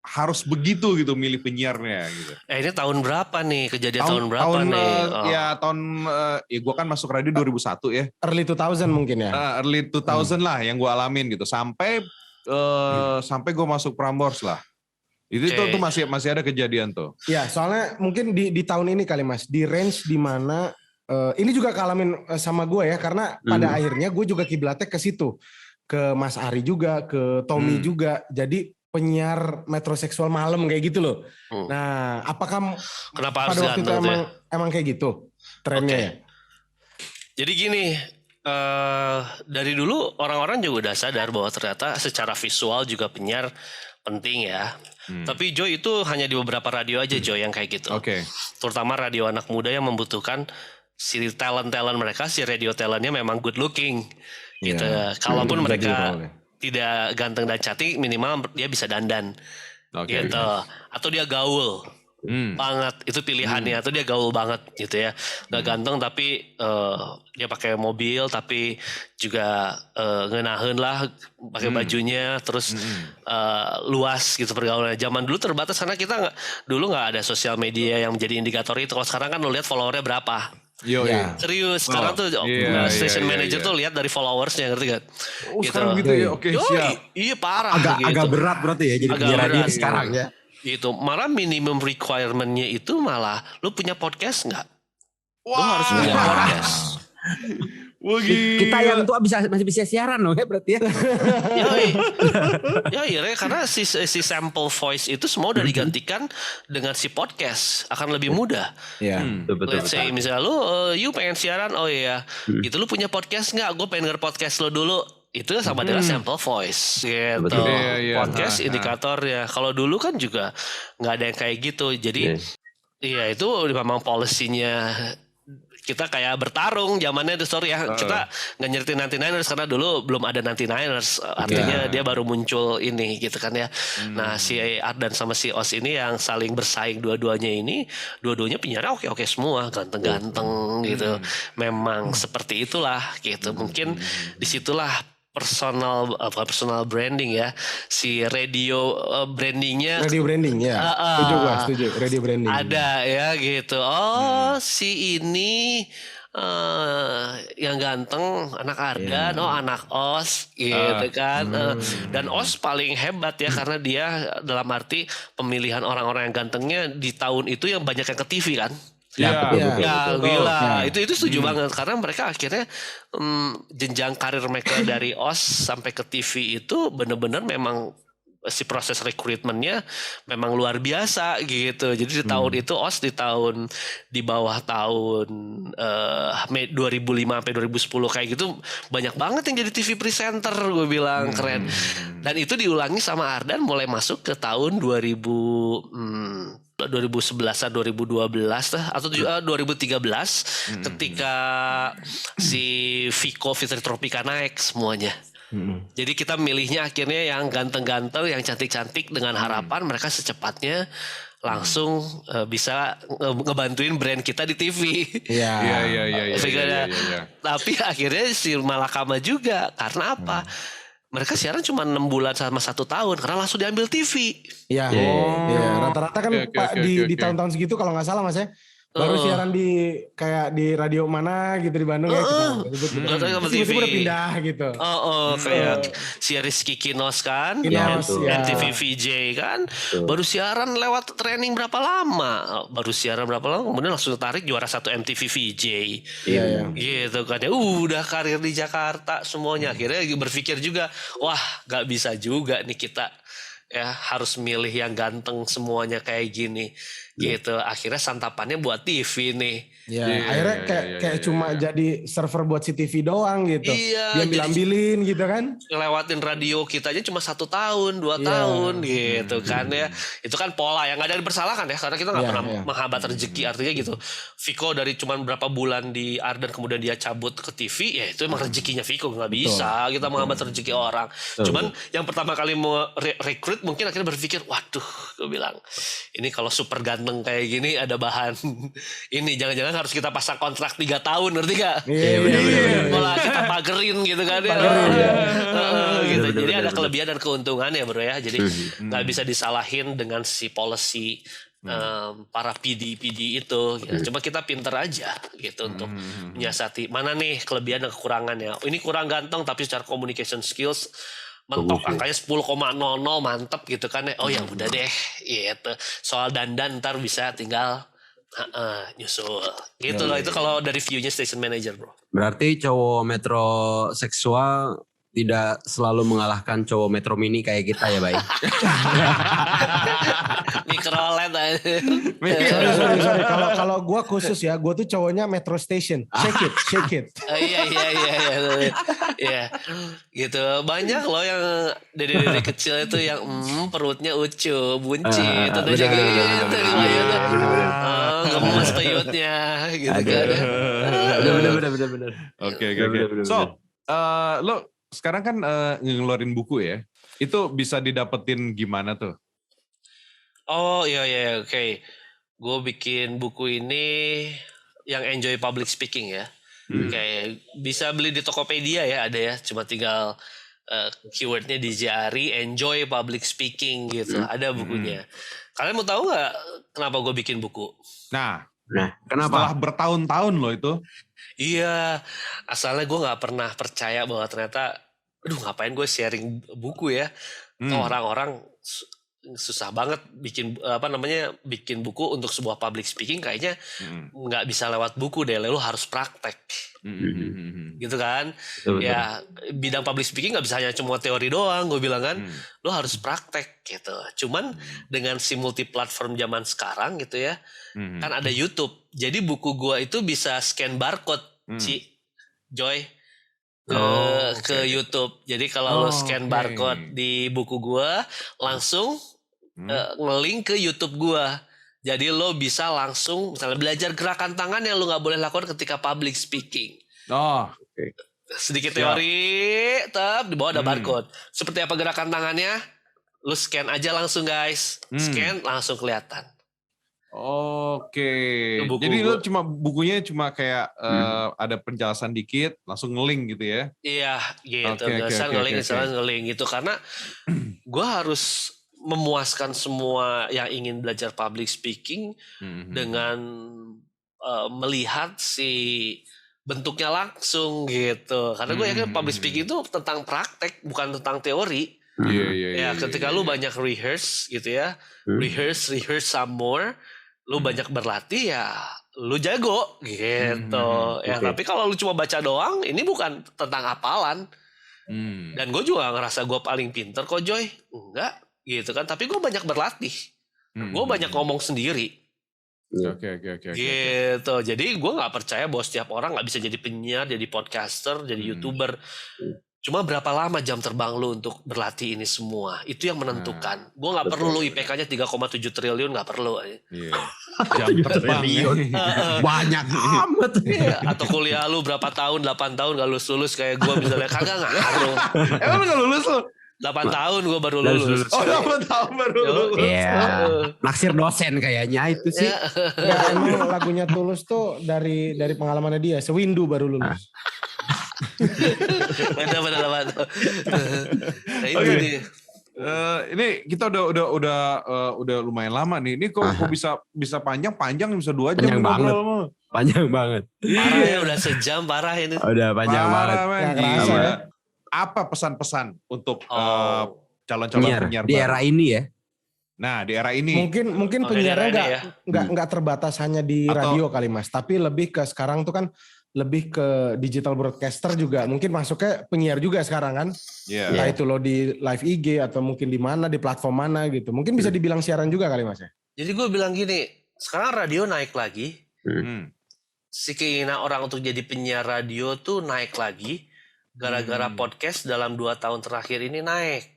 harus begitu gitu milih penyiarnya gitu? Ini tahun berapa nih? Kejadian tahun berapa nih? Ya gue kan masuk radio 2001 ya. Early 2000 mungkin ya. Early 2000 lah yang gue alamin gitu. Sampai gue masuk Prambors lah. Itu tuh masih ada kejadian tuh. Ya, soalnya mungkin di tahun ini kali Mas, di range di mana ini juga kalamin sama gue ya, karena pada akhirnya gue juga kiblatnya ke situ, ke Mas Ari juga, ke Tommy juga, jadi penyiar metroseksual malam kayak gitu loh. Nah, apakah kenapa pada waktu itu emang kayak gitu trennya ya? Jadi gini, dari dulu orang-orang juga udah sadar bahwa ternyata secara visual juga penyiar penting ya. Tapi Joy itu hanya di beberapa radio aja Joy yang kayak gitu. Terutama radio anak muda yang membutuhkan si talent mereka, si radio talentnya memang good looking gitu. Kalaupun mereka tidak ganteng dan cantik, minimal dia bisa dandan gitu. Atau dia gaul banget, itu pilihannya. Atau dia gaul banget gitu ya, nggak ganteng tapi dia pakai mobil tapi juga ngenahen lah pakai bajunya, terus luas gitu pergaulannya. Zaman dulu terbatas karena kita dulu nggak ada sosial media yang menjadi indikator itu. Kalau sekarang kan lo lihat followernya berapa. Serius, sekarang tuh station manager tuh lihat dari followersnya, ngerti gak? Sekarang gitu ya, siap. Iya parah. Agak berat berarti ya jadi penyiar radio sekarang ya. Gitu, malah minimum requirement-nya itu malah lu punya podcast nggak? Lu harus punya podcast. Kita yang tua masih bisa siaran loh ya berarti ya. Yoi, karena si sample voice itu semua udah digantikan dengan si podcast, akan lebih mudah. Let's say misalnya you pengen siaran, gitu lu punya podcast nggak? Gue pengen denger podcast lo dulu. Itu sama dengan sample voice gitu. Podcast indikator ya. Kalau dulu kan juga nggak ada yang kayak gitu. Jadi itu memang policy-nya. Kita kayak bertarung zamannya kita nggak nyeritain 99ers karena dulu belum ada 99ers, artinya dia baru muncul ini gitu kan ya. Nah si Ardan sama si Os ini yang saling bersaing dua-duanya penyiarnya oke semua, ganteng-ganteng gitu. Memang seperti itulah gitu. Mungkin disitulah personal branding ya, si radio brandingnya. Radio branding ya, setuju. Radio branding ada ya gitu. Si ini yang ganteng anak Ardan, anak Os gitu kan. Dan Os paling hebat ya karena dia dalam arti pemilihan orang-orang yang gantengnya di tahun itu yang banyak yang ke TV kan. Betul. Gila. Itu setuju banget karena mereka akhirnya jenjang karir mereka dari OS sampai ke TV itu benar-benar memang si proses rekrutmennya memang luar biasa gitu. Jadi di tahun itu OS di bawah tahun 2005 sampai 2010 kayak gitu banyak banget yang jadi TV presenter, gue bilang keren. Dan itu diulangi sama Ardan mulai masuk ke tahun 2011 atau 2012 atau 2013 ketika si Vico Fitri Tropika naik semuanya. Jadi kita milihnya akhirnya yang ganteng-ganteng, yang cantik-cantik dengan harapan mereka secepatnya langsung bisa ngebantuin brand kita di TV. Iya. Tapi akhirnya si Malakama juga karena apa? Mereka siaran cuma 6 bulan sama 1 tahun karena langsung diambil TV. Iya. Rata-rata kan Pak di tahun-tahun segitu kalau nggak salah Mas ya. Baru siaran di kayak di radio mana gitu di Bandung ya. Tiba-tiba udah pindah gitu. Kayak si Rizky Kinos kan. MTV VJ kan. Baru siaran lewat training berapa lama. Kemudian langsung tarik juara 1 MTV VJ. Iya. Gitu kan ya. Udah karir di Jakarta semuanya. Akhirnya berpikir juga. Wah gak bisa juga nih kita ya harus milih yang ganteng semuanya kayak gini. Gitu. Akhirnya santapannya buat TV nih. Akhirnya kayak cuma jadi server buat si TV doang gitu. Iya. Diambil-ambilin gitu kan. Ngelewatin radio kita aja cuma 1 tahun, 2 tahun gitu kan ya. Itu kan pola yang gak ada yang dipersalahkan ya. Karena kita gak pernah menghambat rezeki. Artinya gitu. Vico dari cuma berapa bulan di Ardan kemudian dia cabut ke TV. Ya itu emang rezekinya Vico. Gak bisa kita menghambat rezeki orang. Cuman yang pertama kali mau rekrut mungkin akhirnya berpikir. Waduh gue bilang. Ini kalau super ganteng kayak gini ada bahan. Ini jangan-jangan harus kita pasang kontrak 3 tahun, ngerti gak? Iya. Malah kita pagerin gitu kan ya. Gitu. Jadi ada kelebihan dan keuntungan ya bro ya. Jadi gak bisa disalahin dengan si policy para PD itu. Gitu. Cuma kita pinter aja gitu untuk menyiasati mana nih kelebihan dan kekurangannya. Ini kurang ganteng tapi secara communication skills mentok angkanya 10,00 mantep gitu kan ya. Oh ya udah deh gitu. Soal dandan ntar bisa tinggal nyusul gitu loh. Itu kalau dari view-nya station manager bro. Berarti cowok metroseksual tidak selalu mengalahkan cowok metro mini kayak kita ya Bay. Mikrolet aja. Sorry. Kalau gue khusus ya, gue tuh cowoknya Metro Station. Shake it. Iya. Gitu. Banyak loh yang dari kecil itu yang perutnya ucu, buncit, itu jaga gitu. Gemes tuyutnya gitu kan. Bener. Oke. So, lo sekarang kan ngeluarin buku ya. Itu bisa didapetin gimana tuh? Oh iya oke. Gue bikin buku ini yang enjoy public speaking ya. Kayak bisa beli di Tokopedia ya ada ya. Cuma tinggal keywordnya dijari enjoy public speaking gitu. Ada bukunya. Kalian mau tahu nggak kenapa gue bikin buku? Nah kenapa? Setelah bertahun-tahun loh itu. Iya, asalnya gue nggak pernah percaya bahwa ternyata, ngapain gue sharing buku ya? Orang-orang susah banget bikin buku untuk sebuah public speaking kayaknya nggak bisa lewat buku deh, lo harus praktek, gitu kan? Betul. Ya bidang public speaking nggak bisa hanya cuma teori doang, gue bilang kan, lo harus praktek gitu. Cuman dengan si multi platform zaman sekarang gitu ya, kan ada YouTube, jadi buku gue itu bisa scan barcode, Joy. Ke YouTube. Jadi kalau lo scan barcode di buku gue langsung nge-link ke YouTube gue. Jadi lo bisa langsung misalnya belajar gerakan tangan yang lo nggak boleh lakukan ketika public speaking. Sedikit teori, di bawah ada barcode. Seperti apa gerakan tangannya? Lo scan aja langsung guys. Scan langsung kelihatan. Oke. Jadi lo bukunya cuma kayak ada penjelasan dikit, langsung nge-link gitu ya? Iya, gitu. Nge-link gitu. Karena gue harus memuaskan semua yang ingin belajar public speaking dengan melihat si bentuknya langsung gitu. Karena gue yakin public speaking itu tentang praktek, bukan tentang teori. Iya. Ketika lu banyak rehearse gitu ya, rehearse some more. Lu banyak berlatih ya lu jago gitu tapi kalau lu cuma baca doang ini bukan tentang hafalan dan gue juga ngerasa gue paling pinter kok Joy, enggak, gitu kan. Tapi gue banyak berlatih. Gue banyak ngomong sendiri. Oke. Gitu. Jadi gue nggak percaya bahwa setiap orang nggak bisa jadi penyiar, jadi podcaster, jadi YouTuber. Cuma berapa lama jam terbang lu untuk berlatih ini semua? Itu yang menentukan. Gue nggak perlu lu IPK-nya 3,7 triliun, nggak perlu. Iya. Jam terbang. Banyak amat. Iya. Atau kuliah lu berapa tahun, 8 tahun gak lulus kayak gue misalnya. Kagak ngaruh. Emang lu gak lulus lu? 8 tahun gue baru lulus. Oh 8 tahun baru lulus. Iya. Naksir dosen kayaknya itu sih. Nggak, emang lagunya Tulus tuh dari pengalamannya dia. Sewindu baru lulus. Benar. Nah itu Oke. nih. Ini kita udah lumayan lama nih. Ini kok bisa panjang bisa 2 jam Panjang banget. ngobrol mah. Panjang banget. Parah ya, udah sejam parah ini. Udah panjang banget. Parah, men. Nggak kerasa, Gila. ya. Apa pesan-pesan untuk Oh. calon-calon penyiar Di baru? era ini ya. Nah, di era ini. Mungkin Oh, penyiarnya daerah ini nggak terbatas hanya di Atau- radio kali Mas, tapi lebih ke sekarang tuh kan lebih ke digital broadcaster juga. Mungkin masuknya penyiar juga sekarang kan. Iya. Entah itu lo di live IG atau mungkin di mana, di platform mana gitu. Mungkin bisa dibilang siaran juga kali Mas ya. Jadi gue bilang gini, sekarang radio naik lagi. Hmm. Si keinginan orang untuk jadi penyiar radio tuh naik lagi. Gara-gara podcast dalam 2 tahun terakhir ini naik.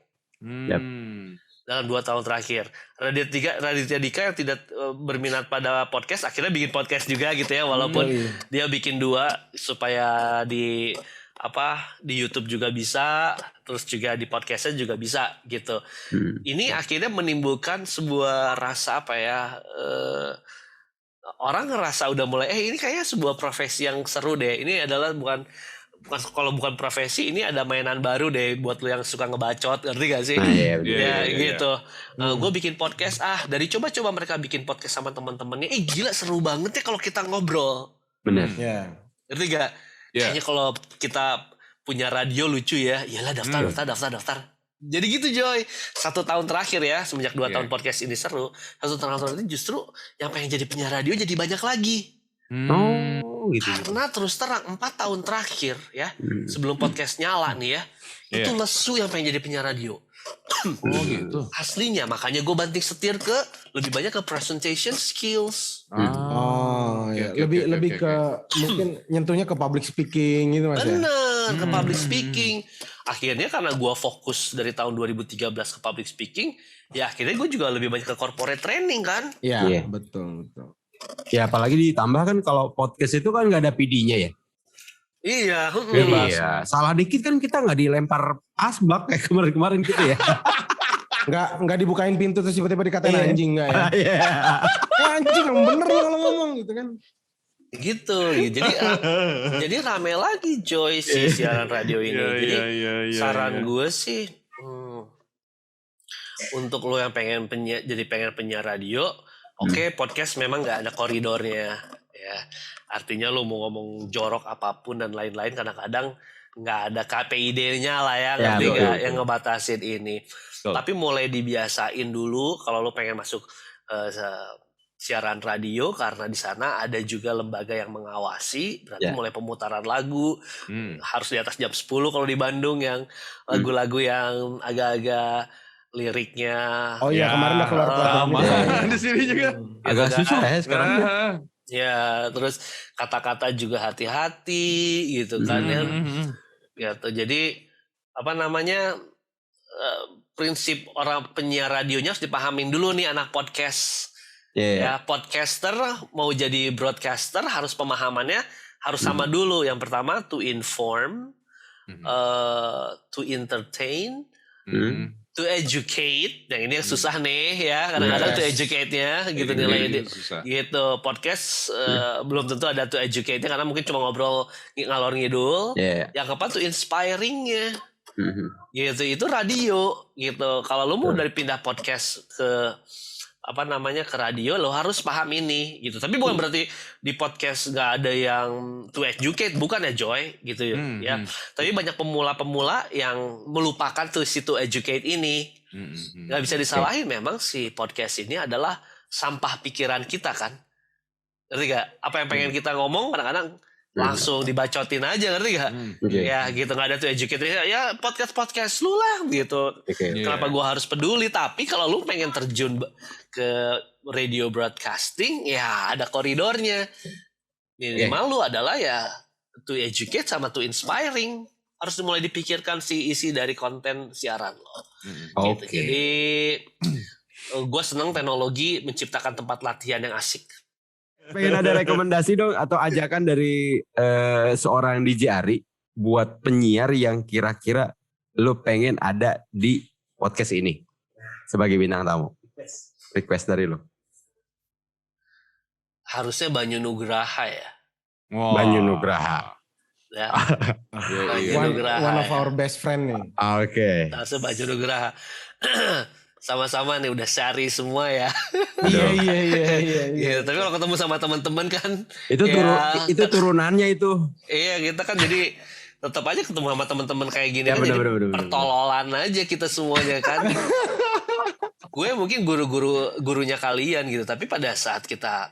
Dalam 2 tahun terakhir. Raditya Dika yang tidak berminat pada podcast, akhirnya bikin podcast juga gitu ya. Walaupun dia bikin 2 supaya di YouTube juga bisa, terus juga di podcastnya juga bisa gitu. Ini akhirnya menimbulkan sebuah rasa orang ngerasa udah mulai ini kayaknya sebuah profesi yang seru deh. Ini adalah kalau bukan profesi, ini ada mainan baru deh buat lo yang suka ngebacot, ngerti gak sih? Iya. Gitu. Gue bikin podcast, dari coba-coba mereka bikin podcast sama teman-temannya. Gila seru banget ya kalau kita ngobrol. Benar. Ya. Ngerti gak? Iya. Kayaknya kalau kita punya radio lucu ya, iyalah daftar. Jadi gitu Joy. 1 tahun terakhir ya, semenjak 2 tahun podcast ini seru. 1 tahun terakhir ini justru yang pengen jadi penyiar radio jadi banyak lagi. Oh gitu. Karena terus terang 4 tahun terakhir ya, sebelum podcast nyala nih ya, itu lesu yang pengen jadi penyiar radio. Oh gitu. Aslinya, makanya gue banting setir ke lebih banyak ke presentation skills. Oh, Oke, ya. oke, lebih oke. ke mungkin nyentuhnya ke public speaking gitu Mas ya. Bener, ke public speaking. Akhirnya karena gue fokus dari tahun 2013 ke public speaking, ya akhirnya gue juga lebih banyak ke corporate training kan. Iya, Iya. betul. Ya apalagi ditambah kan kalau podcast itu kan nggak ada PD-nya ya. Iya. Iya. Salah dikit kan kita nggak dilempar asbak kayak kemarin-kemarin gitu ya. Nggak dibukain pintu terus tiba-tiba dikatain anjing enggak ya. Iya. Anjing yang bener lo kalau ngomong gitu kan. Gitu. Jadi rame lagi Joy si siaran radio ini. Jadi saran gue sih untuk lo yang pengen penyiar radio, oke, podcast memang nggak ada koridornya ya. Artinya lo mau ngomong jorok apapun dan lain-lain kadang-kadang nggak ada KPID-nya lah ya, ngerti nggak yang ngebatasin ini. Tapi mulai dibiasain dulu kalau lo pengen masuk siaran radio, karena di sana ada juga lembaga yang mengawasi. Berarti mulai pemutaran lagu harus di atas jam 10 kalau di Bandung, yang lagu-lagu yang agak-agak liriknya. Oh iya, kemarin udah keluar sama di sini juga. Agak susah ya sekarang. Ya, terus kata-kata juga hati-hati gitu kan ya. Gitu. Jadi prinsip orang penyiar radionya harus dipahamin dulu nih anak podcast. Ya, podcaster mau jadi broadcaster harus pemahamannya harus sama dulu. Yang pertama to inform, to entertain, to educate. Yang ini yang susah nih ya, kadang-kadang to educate-nya gitu nilai gitu. Podcast belum tentu ada to educate-nya karena mungkin cuma ngobrol ngalor ngidul. Yang keempat to inspiring-nya. Gitu, itu radio gitu. Kalau lu mau dari pindah podcast ke ke radio, lo harus paham ini gitu. Tapi bukan berarti di podcast nggak ada yang to educate, bukan ya Joy gitu ya. Tapi banyak pemula-pemula yang melupakan tuh si to educate ini. Nggak bisa disalahin, memang si podcast ini adalah sampah pikiran kita kan. Ngerti gak? Apa yang pengen kita ngomong kadang-kadang langsung dibacotin aja, ngerti gak? Ya gitu, gak ada tuh educate, ya podcast lu lah gitu. Kenapa gue harus peduli? Tapi kalau lu pengen terjun ke radio broadcasting, ya ada koridornya. Minimal lu adalah ya to educate sama to inspiring. Harus mulai dipikirkan si isi dari konten siaran lo. Gitu. Jadi gue seneng teknologi menciptakan tempat latihan yang asik. Pengen ada rekomendasi dong atau ajakan dari seorang DJ Ari buat penyiar yang kira-kira lo pengen ada di podcast ini sebagai bintang tamu. Request dari lo. Harusnya Banyu Nugraha ya. Wow. Banyu Nugraha. Ya. Banyu Nugraha. One of our best friend nih. Oke. Harusnya Banyu Nugraha. Sama-sama nih udah syari semua ya. Iya. Tapi kalau ketemu sama teman-teman kan. Itu turunannya itu. Iya, kita kan jadi tetap aja ketemu sama teman-teman kayak gini ya, kan bener, jadi bener. pertololan aja kita semuanya kan. Gue mungkin gurunya kalian gitu, tapi pada saat kita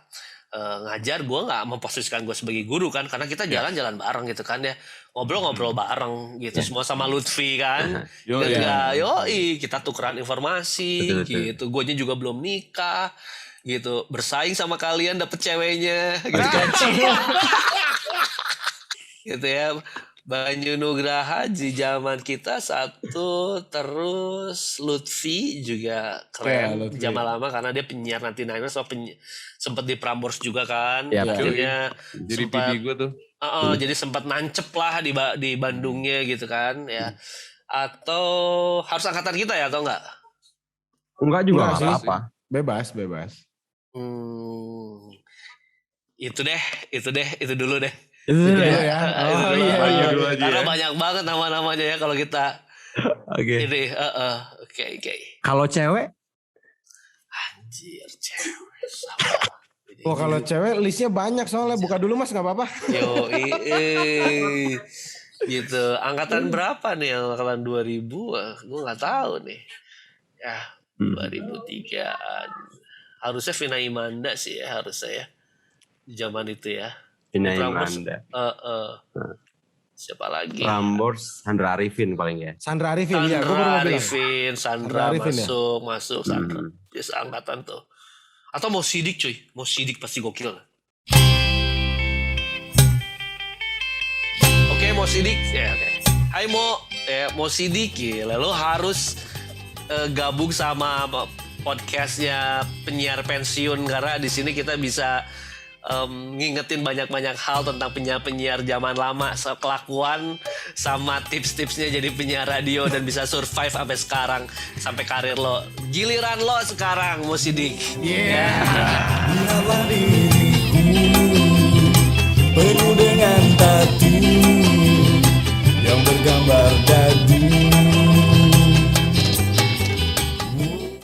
ngajar, gue nggak memposisikan gue sebagai guru kan, karena kita jalan-jalan bareng gitu kan ya, ngobrol-ngobrol bareng gitu, semua sama Lutfi kan, kita tukeran informasi gitu, guanya juga belum nikah gitu, bersaing sama kalian dapet ceweknya gitu kan. Gitu ya. Banyu Nugraha di zaman kita satu, terus Lutfi juga keren zaman lama karena dia penyiar nanti sempat di Prambors juga kan, akhirnya jadi PD gue tuh. Jadi sempat nancep lah di Bandungnya gitu kan ya. Atau harus angkatan kita ya atau enggak? Enggak juga apa-apa. Bebas. Itu dulu deh. Itu ya. Karena banyak banget nama-namanya ya kalau kita. Oke. Ini, oke. Kalau cewek? Anjir, cewek. Oh, kalau cewek listnya banyak soalnya. Buka dulu Mas, nggak apa-apa. Yo, gitu. Angkatan berapa nih? Angkatan 2000? Gue nggak tahu nih. Ya, 2003-an. Harusnya Vina Imanda sih ya, harusnya ya. Di zaman itu ya. Vina Imanda. Siapa lagi? Prambors, Sandra Arifin paling ya. Sandra Arifin Sandra masuk Sandra. Biasa angkatan tuh. Atau mau sidik cuy. Mau sidik pasti gokil. Oke, mau sidik. Ya, oke. Hai mau sidik ya. Lalu harus gabung sama podcastnya penyiar pensiun. Karena di sini kita bisa ngingetin banyak-banyak hal tentang penyiar-penyiar zaman lama, kelakuan sama tips-tipsnya jadi penyiar radio dan bisa survive sampai sekarang, sampai karir lo. Giliran lo sekarang, Mo Sidik. Yeah.